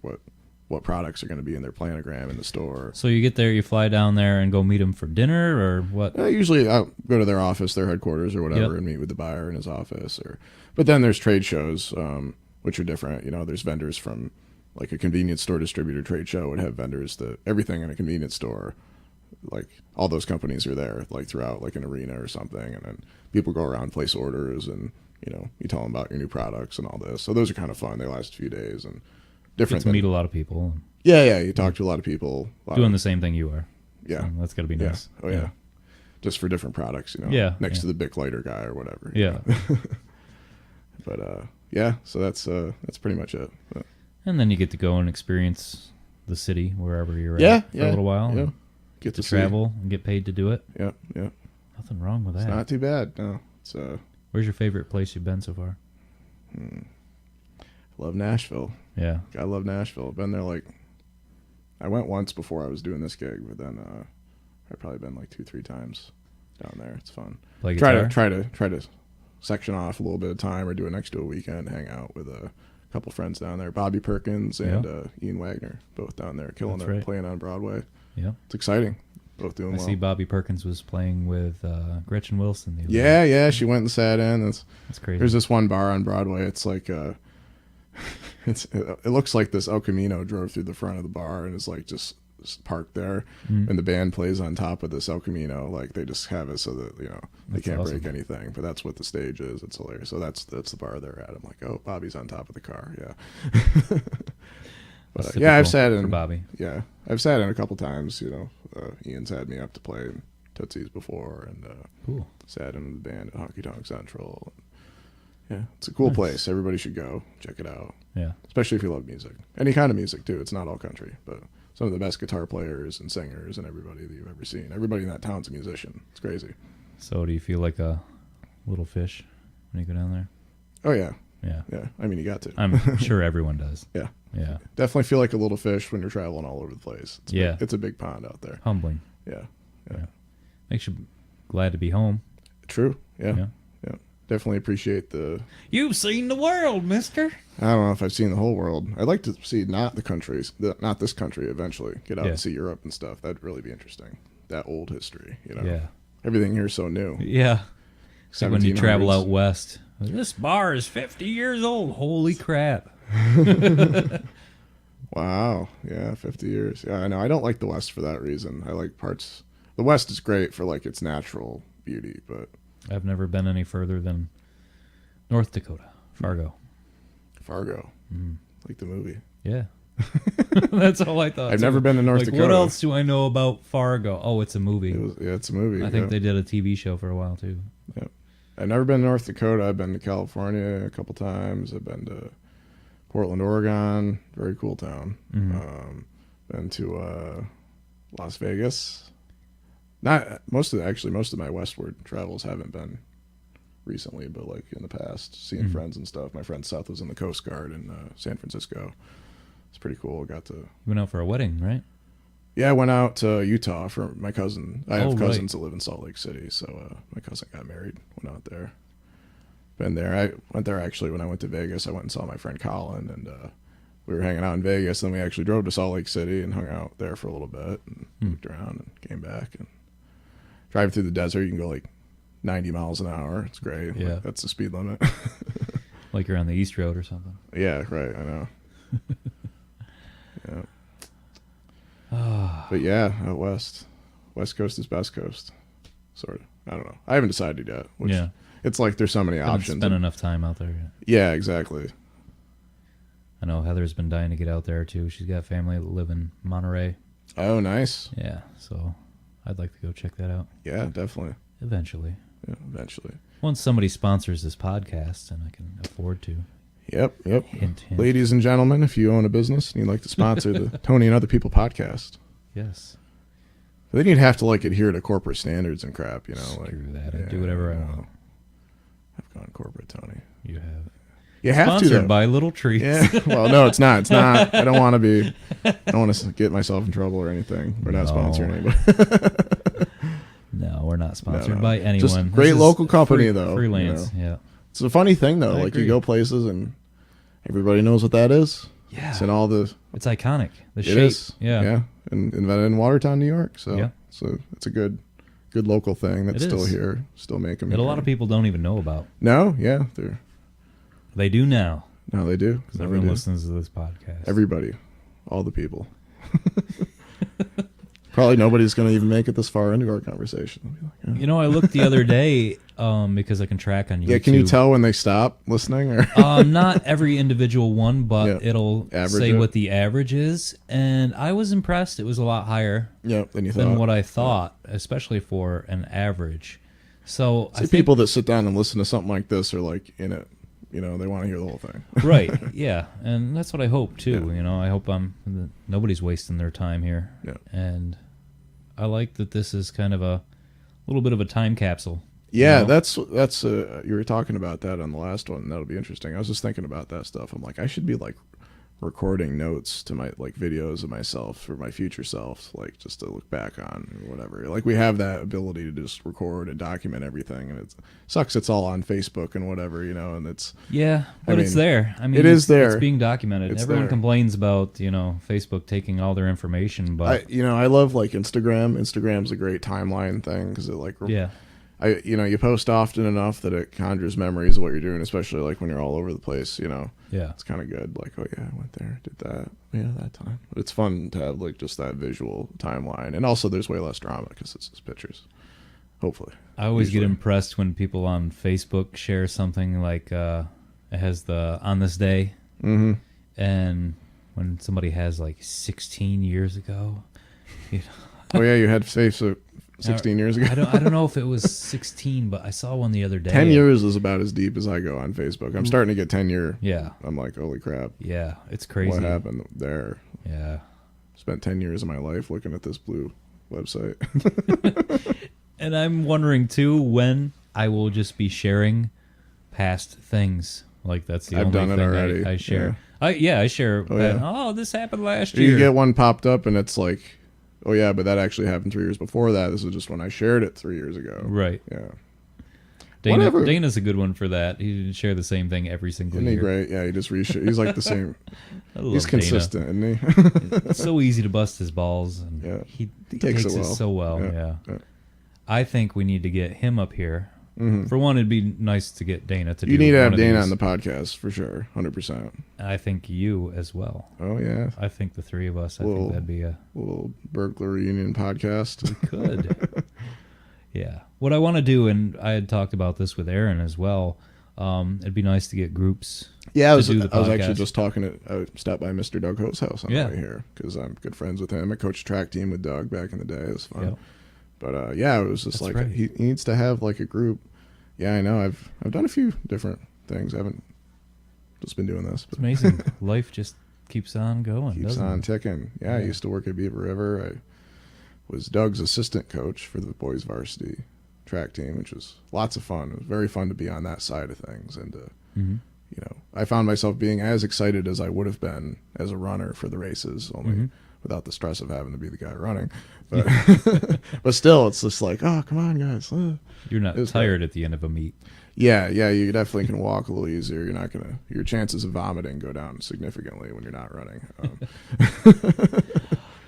what products are going to be in their planogram in the store. So you get there, you fly down there and go meet them for dinner, or what? Usually I'll go to their office, their headquarters or whatever, Yep. and meet with the buyer in his office. But then there's trade shows, which are different. There's vendors from like a convenience store distributor trade show would have vendors that everything in a convenience store, like all those companies are there, like throughout like an arena or something. And then people go around, place orders, and you tell them about your new products and all this. So those are kind of fun. They last a few days and Get different. to meet a lot of people Yeah. You talk to a lot of people. doing the same thing you are. Yeah. So that's got to be Yeah. nice. Oh yeah. Just for different products, Yeah, next yeah. to the Bic lighter guy or whatever. Yeah. But yeah. So that's pretty much it. But, And then you get to go and experience the city wherever you're yeah. at for a little while. Yeah. and Get to see. travel and get paid to do it. Yeah. Yeah. Nothing wrong with that. It's not too bad. No. It's Where's your favorite place you've been so far? love Nashville. Yeah. I love Nashville. I've been there I went once before I was doing this gig, but then I've probably been like 2-3 times down there. It's fun. Play guitar? Try to section off a little bit of time or do it next to a weekend, hang out with a couple friends down there. Bobby Perkins and Ian Wagner, both down there, killing That's it, right. playing on Broadway. Yeah. It's exciting. Both doing I well. see Bobby Perkins was playing with Gretchen Wilson. The other Yeah, day. yeah. She went and sat in. That's crazy. There's this one bar on Broadway. It's like it looks like this El Camino drove through the front of the bar and is like just parked there, and the band plays on top of this El Camino. Like they just have it so that they That's can't awesome. break anything. But that's what the stage is. It's hilarious. So that's the bar they're at. I'm like, oh, Bobby's on top of the car. Yeah. That's But yeah, I've typical sat for in. Bobby. Yeah, I've sat in a couple times. Ian's had me up to play Tootsie's before, and Cool. sat in the band at Honky Tonk Central. Yeah, it's a cool Nice. place. Everybody should go check it out, Yeah. especially if you love music. Any kind of music too. It's not all country, but some of the best guitar players and singers and everybody that you've ever seen. Everybody in that town's a musician. It's crazy. So do you feel like a little fish when you go down there? Oh yeah, Yeah. yeah. I mean, you got to. I'm sure everyone does. Yeah. Yeah. Definitely feel like a little fish when you're traveling all over the place. It's Yeah. it's a big pond out there. Humbling. Yeah. Yeah. Makes you glad to be home. True. Yeah. Yeah. Yeah. Definitely appreciate the. You've seen the world, mister. I don't know if I've seen the whole world. I'd like to see not this country eventually. Get out Yeah. and see Europe and stuff. That'd really be interesting. That old history, you know. Yeah. Everything here's so new. Yeah. Like when you travel 1700s. out west. This bar is 50 years old. Holy crap. Wow. Yeah, 50 years. Yeah, I know. I don't like the West for that reason. I like parts. The West is great for like its natural beauty, but I've never been any further than North Dakota, Fargo. Fargo, Mm. like the movie. Yeah. That's all I thought. I've too. never been to North Like, Dakota. what else do I know about Fargo? Oh, it's a movie. It's a movie. I think yeah. they did a TV show for a while, too. I've never been to North Dakota. I've been to California a couple times. I've been to Portland, Oregon. Very cool town. Mhm. Been to Las Vegas. Not most of my westward travels haven't been recently, but like in the past, seeing Mhm. friends and stuff. My friend Seth was in the Coast Guard in San Francisco. It's pretty cool. Got to You went out for a wedding, right? Yeah, I went out to Utah for my cousin. I have Oh, right. cousins that live in Salt Lake City, so my cousin got married. Went out there. Been there. I went there actually when I went to Vegas. I went and saw my friend Colin, and we were hanging out in Vegas. Then we actually drove to Salt Lake City and hung out there for a little bit and looked around and came back. And driving through the desert, you can go like 90 miles an hour. It's great. Yeah. Like, that's the speed limit. Like you're on the East Road or something. Yeah, right. I know. Yeah. Ah, But yeah, out west. West Coast is best coast. Sort of. I don't know. I haven't decided yet. Which yeah. It's like there's so many Haven't options. spent enough time out there yet. Yeah, exactly. I know Heather's been dying to get out there, too. She's got family that live in Monterey. Oh, nice. Yeah, so I'd like to go check that out Yeah, definitely. eventually. Yeah, eventually. Once somebody sponsors this podcast and I can afford to. Yep. Hint, hint. Ladies and gentlemen, if you own a business and you'd like to sponsor the Tony and Other People podcast, Yes. then you'd have to like adhere to corporate standards and crap, you know. Like, Screw that. I do whatever I know. want. I've gone corporate, Tony. You have. You have Sponsored to, though. by Little Treats. Yeah. Well, no, it's not. It's not. I don't want to be. I don't want to get myself in trouble or anything. We're not No. sponsoring anybody. No, we're not sponsored No. by anyone. Just This great is local company, though, Freelance, you yeah. It's a funny thing, though. I Like agree. you go places and everybody knows what that is. Yeah. It's in all the. It's iconic. The It shape. is. Yeah. Yeah. And invented in Watertown, New York. So Yeah. it's a good local thing that's It still is. here, still making. That a lot of people don't even know about. No, yeah, They do now. no, they do. Because No, they everyone do. listens to this podcast. Everybody, all the people. Probably nobody's going to even make it this far into our conversation. They'll be like, You know, I looked the other day because I can track on YouTube. yeah, can you tell when they stop listening? Or Not every individual one, but Yeah. it'll Average say it. what the average is. And I was impressed. It was a lot higher yeah, than you than thought. what I thought, especially for an average. So I See, think, people that sit down and listen to something like this are like in it. You know, they want to hear the whole thing. right, yeah, and that's what I hope too. Yeah. You know, I hope nobody's wasting their time here. Yeah. And I like that this is kind of a little bit of a time capsule. Yeah, You know? that's you were talking about that on the last one. That'll be interesting. I was just thinking about that stuff. I'm like, I should be like recording notes to my like videos of myself for my future self, like just to look back on or whatever. Like we have that ability to just record and document everything, and it sucks. It's all on Facebook and whatever, you know, and it's Yeah, but it's mean, there. I mean, it is there. It's being documented. It's Everyone there. complains about Facebook taking all their information, but I love like Instagram. Instagram's a great timeline thing because it like yeah, you post often enough that it conjures memories of what you're doing, especially like when you're all over the place, you know. yeah, It's kind of good. Like, oh yeah, I went there, did that. Yeah, that time. But it's fun to have like just that visual timeline, and also there's way less drama because it's just pictures. Hopefully, I always get Usually. impressed when people on Facebook share something like it has the on this day, Mm-hmm. and when somebody has like 16 years ago, you know, Oh yeah, you had 16 years ago. I don't know if it was 16, but I saw one the other day. 10 years is about as deep as I go on Facebook. I'm starting to get 10 year. Yeah. I'm like, holy crap. Yeah, it's crazy. What happened there? Yeah. Spent 10 years of my life looking at this blue website. And I'm wondering, too, when I will just be sharing past things. Like, that's the I've only done it thing already. I share. Yeah. I share. Oh, yeah. Oh, this happened last You year. get one popped up and it's like, oh yeah, but that actually happened 3 years before that. This is just when I shared it 3 years ago. Right. Yeah. Dana's a good one for that. He didn't share the same thing every single Isn't he year. great? Yeah, he just reshare. He's like the same. I love He's Dana. consistent, isn't he? It's so easy to bust his balls, and Yeah. he takes takes it it well. so well. Yeah. Yeah. I think we need to get him up here. Mm-hmm. For one, it'd be nice to get Dana to do You need to one have of Dana these. on the podcast for sure, 100%. And I think you as well. Oh yeah, I think the three of us, I Well, think that'd be a little burglar reunion podcast. good. Yeah. What I want to do, and I had talked about this with Aaron as well, it'd be nice to get groups. Yeah, I was do the actually podcast. just talking I stopped by Mr. Doug Ho's house on Yeah. the way here because I'm good friends with him. I coached track team with Doug back in the day. It was fun. Yep. But yeah, it was just That's like right. he needs to have like a group. Yeah, I know. I've done a few different things. I haven't just been doing this. It's But amazing. Life just keeps on going. keeps doesn't on it? ticking. Yeah, I Yeah. used to work at Beaver River. I was Doug's assistant coach for the boys varsity track team, which was lots of fun. It was very fun to be on that side of things, and Mhm. you know, I found myself being as excited as I would have been as a runner for the races, only Mhm. without the stress of having to be the guy running. But but still, it's just like, oh, come on, guys. You're not It was tired at the end of a meet. Yeah, you definitely can walk a little easier. You're not gonna. Your chances of vomiting go down significantly when you're not running.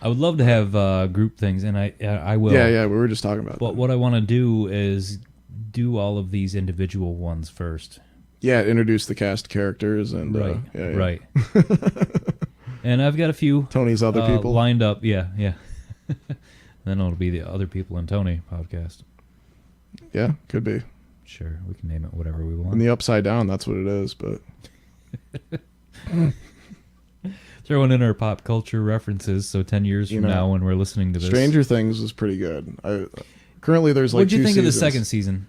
I would love to have group things, and I will. Yeah, we were just talking about But that. what I want to do is do all of these individual ones first. Yeah, introduce the cast characters and Right. yeah. Right. And I've got a few Tony's other people. lined up. Yeah. Then it'll be the Other People in Tony podcast. Yeah, could be. Sure, we can name it whatever we want. In the Upside Down, that's what it is. But Throwing in our pop culture references, so 10 years You from know, now when we're listening to this. Stranger Things is pretty good. Currently there's like What'd you two think of the seasons. second season?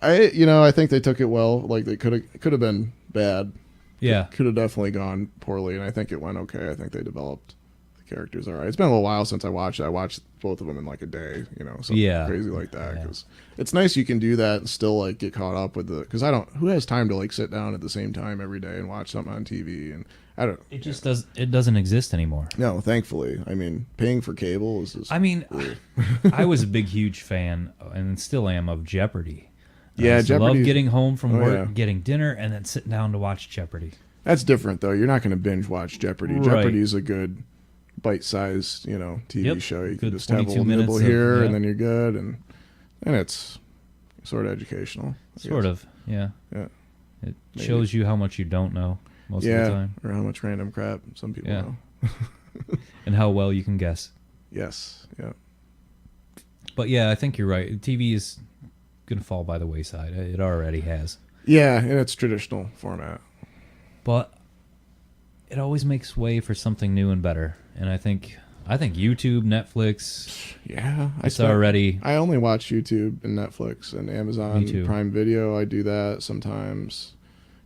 I think they took it well. Like they could have been bad. Yeah. Could have definitely gone poorly, and I think it went okay. I think they developed the characters all right. It's been a little while since I watched it. I watched both of them in like a day, something Yeah. crazy like that. Yeah. Because it's nice you can do that and still like get caught up with the. Because who has time to like sit down at the same time every day and watch something on TV? And I don't. It just doesn't exist anymore. No, thankfully. I mean, paying for cable is just. I mean, I was a big, huge fan, and still am, of Jeopardy. Yeah, I used to love Jeopardy's- getting home from Oh, work, yeah. getting dinner, and then sitting down to watch Jeopardy. That's different though. You're not going to binge watch Jeopardy. Right. Jeopardy's a good bite-sized, TV Yep. show. You Good can just have a 22 little nibble minutes of- here, yeah. and then you're good, and it's sort of educational. I Sort guess. of, yeah. Yeah. It Maybe. shows you how much you don't know most of the time, or how much random crap some people Yeah. know. and how well you can guess. Yes. Yeah. But yeah, I think you're right. TV is gonna fall by the wayside. It already has. Yeah, in its traditional format. But it always makes way for something new and better. And I think YouTube, Netflix, Yeah, it's already. I only watch YouTube and Netflix and Amazon Me too. Prime Video. I do that sometimes.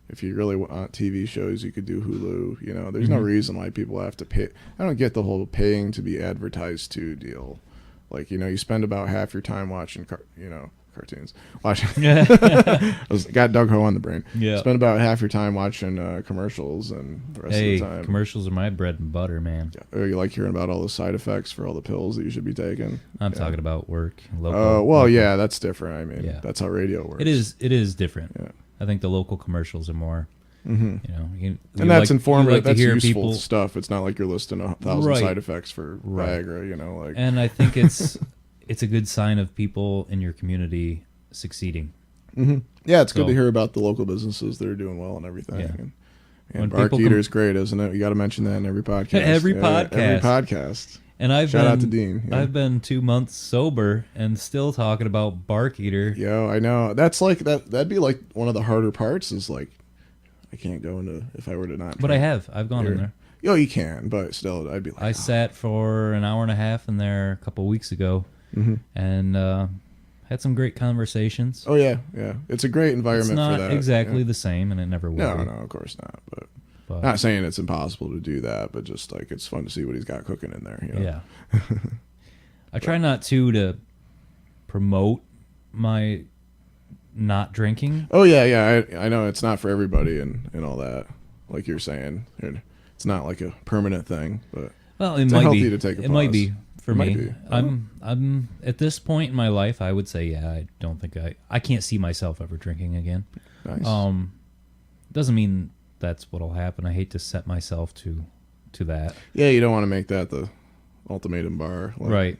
If you really want TV shows, you could do Hulu. There's no Mhm. reason why people have to pay. I don't get the whole paying to be advertised to deal. Like, you spend about half your time watching, cartoons. Watching. Got Doug Ho on the brain. Yeah. Spend about half your time watching commercials, and the rest Hey, of the time. commercials are my bread and butter, man. Or you like hearing about all the side effects for all the pills that you should be taking. I'm Yeah. talking about work. Oh, Local, well, local. yeah, that's different. I mean, Yeah. that's how radio works. It is different. Yeah. I think the local commercials are more. Mm-hmm. You And that's like, informative. you like to That's hear useful people, stuff. It's not like you're listing 1,000 Right. side effects for Right. Viagra. and I think it's a good sign of people in your community succeeding. Mm-hmm. Yeah, it's So- good to hear about the local businesses that are doing well and everything. Yeah. And When Bark people Eater's great, isn't it? You got to mention that in every podcast. Every Every podcast. podcast. And I've Shout been, out to Dean. Yeah. I've been 2 months sober and still talking about Bark Eater. Yo, I know. That's like that. That'd be like one of the harder parts. Is like, I can't go into if I were to not. But I have. I've gone in You're- there. Yo, you can, but still, I'd be like, I sat for an hour and a half in there a couple weeks ago, and had some great conversations. Oh yeah, yeah. It's a great environment It's not for that. exactly yeah. the same, and it never will. No, be. no, of course not. But But, not saying it's impossible to do that, but just like it's fun to see what he's got cooking in there. You know? Yeah. I try not to promote my not drinking. Oh yeah, yeah. I know it's not for everybody and all that. Like you're saying, it's not like a permanent thing, but Well, it it's might healthy be. to take a It might pause. be for It me. might be. I'm at this point in my life. I would say, yeah. I don't think I can't see myself ever drinking again. Nice. Doesn't mean that's what'll happen. I hate to set myself to that. Yeah, you don't want to make that the ultimatum bar. Like, Right.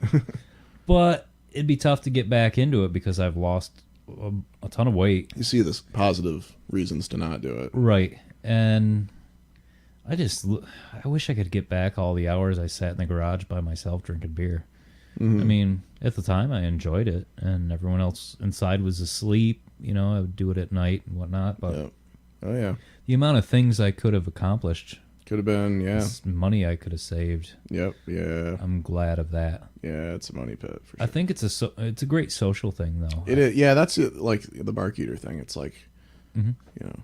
But it'd be tough to get back into it because I've lost a ton of weight. You see the positive reasons to not do it. Right. And I wish I could get back all the hours I sat in the garage by myself drinking beer. I mean, at the time I enjoyed it, and everyone else inside was asleep. You know, I would do it at night and whatnot. But Yeah. Oh yeah. the amount of things I could have accomplished, Could have been. Yeah. this money I could have saved, Yep. Yeah. I'm glad of that. Yeah. It's a money pit for sure. I think it's a great social thing, though. It is. Yeah. That's it, like the barkeeter thing. It's like, you know,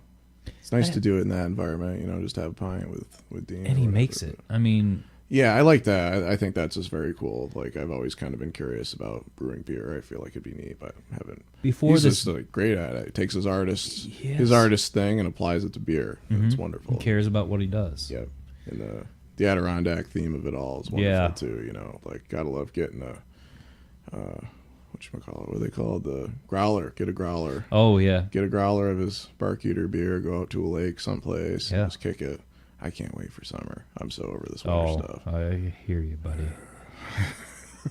it's nice to do it in that environment. You know, just have a pint with Dean. And or he whatever, makes it. but- I mean, Yeah, I like that. I think that's just very cool. Like I've always kind of been curious about brewing beer. I feel like it'd be neat, but I haven't. before He's this, just like great at it. He takes his Yes. his artist thing and applies it to beer. It's wonderful. he cares about what he does. Yep. And the Adirondack theme of it all is wonderful Yeah. too. You know, like gotta love getting whatchamacallit, what are they called? The growler. Get a growler. Oh yeah, Get a growler of his Barkeeter beer. Go out to a lake someplace. Yeah. Just kick it. I can't wait for summer. I'm so over this winter stuff. I hear you, buddy.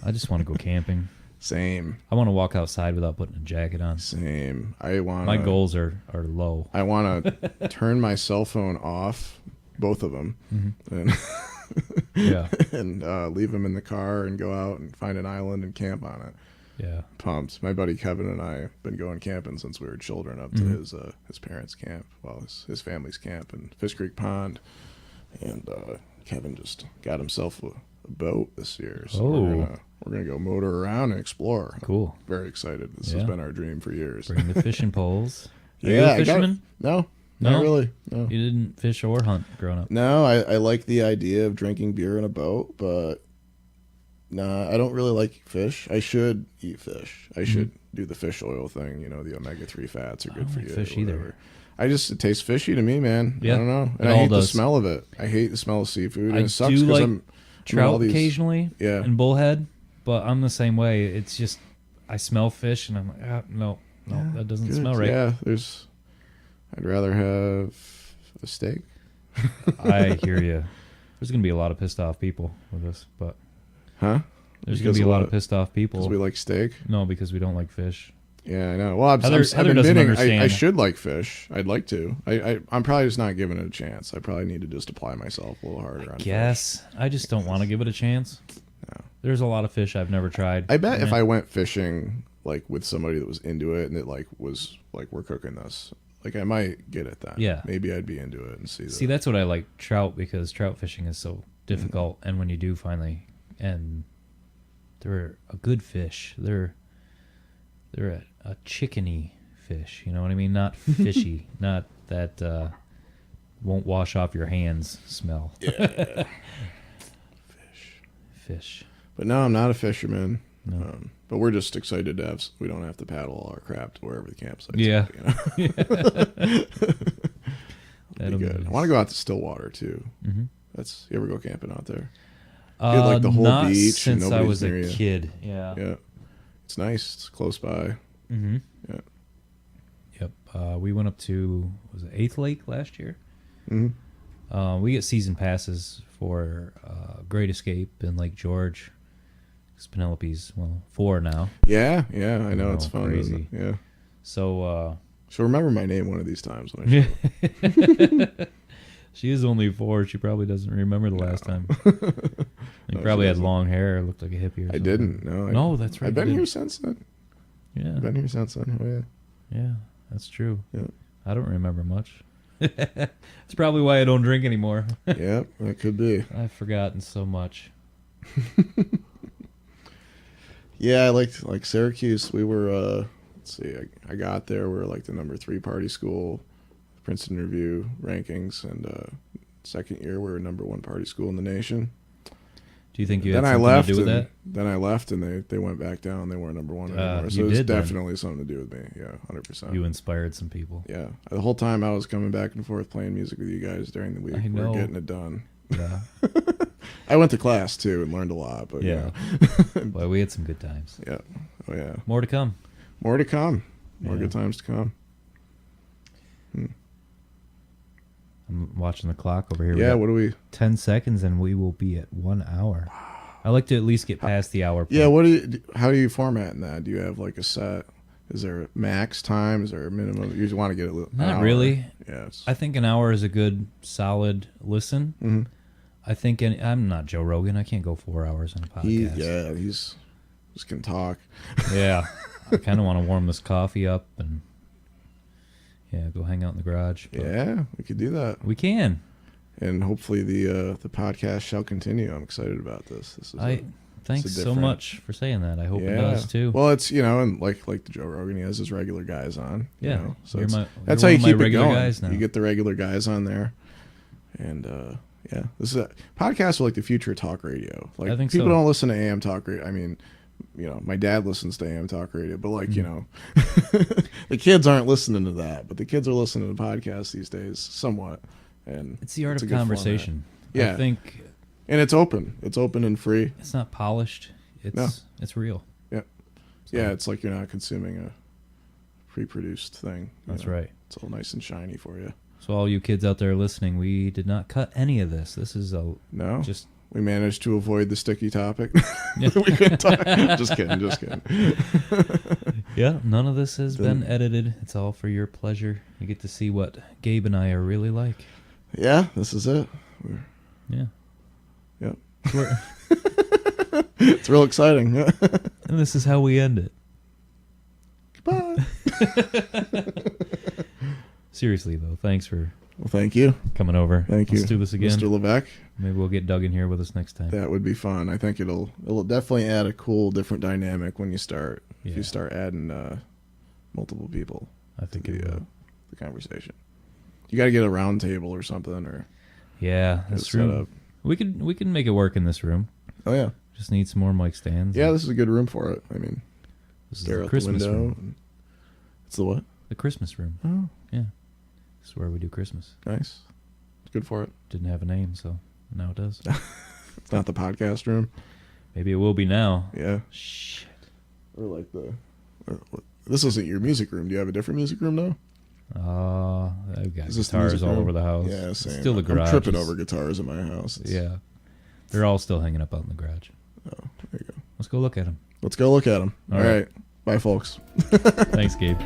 I just want to go camping. Same. I want to walk outside without putting a jacket on. Same. I want. My goals are low. I want to turn my cell phone off, both of them, and Yeah, leave them in the car and go out and find an island and camp on it. yeah. Pumped. My buddy Kevin and I have been going camping since we were children up to his parents' camp, well, his family's camp in Fish Creek Pond, and Kevin just got himself a boat this year, so we're gonna go motor around and explore. Cool. I'm very excited. This Yeah. has been our dream for years. Bring the fishing poles. Are you Yeah, a I got- fisherman? No, No? not really. No. You didn't fish or hunt growing up. No, I like the idea of drinking beer in a boat, but nah, I don't really like fish. I should eat fish. I should do the fish oil thing. You know, the omega-3 fats are good don't for like you. fish or whatever. either. It tastes fishy to me, man. Yeah, I don't know. it And I all hate the does. smell of it. I hate the smell of seafood. I And it sucks do because like I'm all Trout these- occasionally, Yeah. and bullhead, but I'm the same way. It's just I smell fish and I'm like, no, that doesn't Good. smell right. Yeah, I'd rather have a steak. I hear you. There's gonna be a lot of pissed off people with this, but Huh? there's Because gonna be a lot of- of pissed off people. Because we like steak. No, because we don't like fish. Yeah, I know. Well, I'm Heather doesn't admitting I understand. should like fish. I'd like to. I'm probably just not giving it a chance. I probably need to just apply myself a little harder on fish. Yes, I just don't want to give it a chance. No. There's a lot of fish I've never tried. I bet if Yeah. I went fishing like with somebody that was into it and it like was like we're cooking this, like I might get it then. Yeah. Maybe I'd be into it and see. See, that's what I like trout, because trout fishing is so difficult, and when you do finally, and they're a good fish. They're a chickeny fish. You know what I mean? Not fishy. Not that won't wash off your hands smell. Yeah. Fish. But no, I'm not a fisherman. No. But we're just excited to have. We don't have to paddle all our crap to wherever the campsite. Yeah. You know? That'll Be good. be I want to go out to Stillwater too. Mhm. You ever go camping out there? had, like, the whole not beach and since I nobody's was near a you. kid. Yeah. Yeah. It's nice. It's close by. Mm-hmm. Yeah. Yep. We went up to, was it 8th Lake last year? Mm-hmm. We get season passes for Great Escape in Lake George. 'Cause Penelope's, 4 now. Yeah, yeah, I know. It's Oh, fun. crazy. Isn't it? Yeah. So She'll remember my name one of these times when I show up. she is only 4. She probably doesn't remember the last time. You No, probably she had doesn't. long hair, looked like a hippie or I something. didn't. No. No, that's right. I've been you here didn't. since then. Yeah. I've been here since then. Oh, yeah. Yeah, that's true. Yeah. I don't remember much. That's probably why I don't drink anymore. Yeah, that could be. I've forgotten so much. Yeah, I liked like Syracuse. We were let's see, I got there. We were like the number 3 party school, Princeton Review rankings, and second year we were number 1 party school in the nation. Do you think you Then had I something left, to do with and that? then I left, and they went back down. They weren't number 1 anymore. So it's definitely something to do with me. Yeah, 100%. You inspired some people. Yeah, the whole time I was coming back and forth playing music with you guys during the week. I know. We're getting it done. Yeah. I went to class too and learned a lot. But Yeah. Boy, we had some good times. yeah, oh yeah. More to come. More to come. More Yeah. good times to come. I'm watching the clock over here. We Yeah, got what do we? 10 seconds and we will be at 1 hour. I like to at least get past the hour. Yeah, point. what do you? How do you format in that? Do you have like a set? Is there a max time? Is there a minimum? You just want to get it. Not really. Yeah. I think an hour is a good, solid listen. Mm-hmm. I think I'm not Joe Rogan. I can't go 4 hours on a podcast. He's just can talk. Yeah. I kind of want to warm this coffee up and go hang out in the garage. But Yeah, we could do that, we can. and hopefully the podcast shall continue. I'm excited about this. This is Thanks so different- much for saying that. I hope it does too. Well, it's and like the Joe Rogan, he has his regular guys on. Yeah. So You're that's you're how you one of my keep it regular going. guys now. You get the regular guys on there, and this is podcasts are like the future of talk radio. Like I think people so. don't listen to AM talk radio. I mean, my dad listens to AM talk radio, but like the kids aren't listening to that. But the kids are listening to podcasts these days, somewhat. And It's the art a of good conversation. format. Yeah. I think And it's open. It's open and free. it's not polished. It's real. Yeah. So- Yeah, it's like you're not consuming a pre-produced thing. That's right. It's all nice and shiny for you. So all you kids out there listening, we did not cut any of this. This is No, just we managed to avoid the sticky topic. Yeah. We couldn't talk. Just kidding. yeah. None of this has been edited. It's all for your pleasure. You get to see what Gabe and I are really like. Yeah, this is it. Yeah. Yep. We're- It's real exciting. and this is how we end it. Goodbye. Seriously though, thanks for Well, thank you. coming over. Thank you. Let's do this again. Mr. Levesque. Maybe we'll get Doug in here with us next time. That would be fun. I think it'll definitely add a cool, different dynamic when you start. If Yeah. you start adding multiple people I think to it will. the conversation. You got to get a round table or something, or Yeah, get it that's set true. up. We could make it work in this room. Oh yeah, Just need some more mic stands. yeah. This is a good room for it. I mean, This is stare the out Christmas the window. room. and- It's the what? The Christmas room. Oh, Yeah. This is where we do Christmas. nice. It's good for it. Didn't have a name, so now it does. It's not the podcast room. Maybe it will be now. Yeah, Shit. or like the. This isn't your music room. Do you have a different music room now? I've got Is this the guitars music all room? over the house. Yeah, It's same. still the garage. I'm tripping is- over guitars in my house. Yeah. They're all still hanging up out in the garage. Oh, there you go. Let's go look at them. Let's go look at them. All All right. right. Bye, folks. Thanks, Gabe.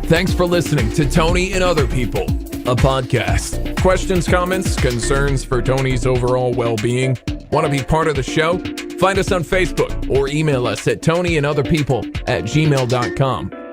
Thanks for listening to Tony and Other People, a podcast. Questions, comments, concerns for Tony's overall well-being? Want to be part of the show? Find us on Facebook or email us at tonyandotherpeople@gmail.com.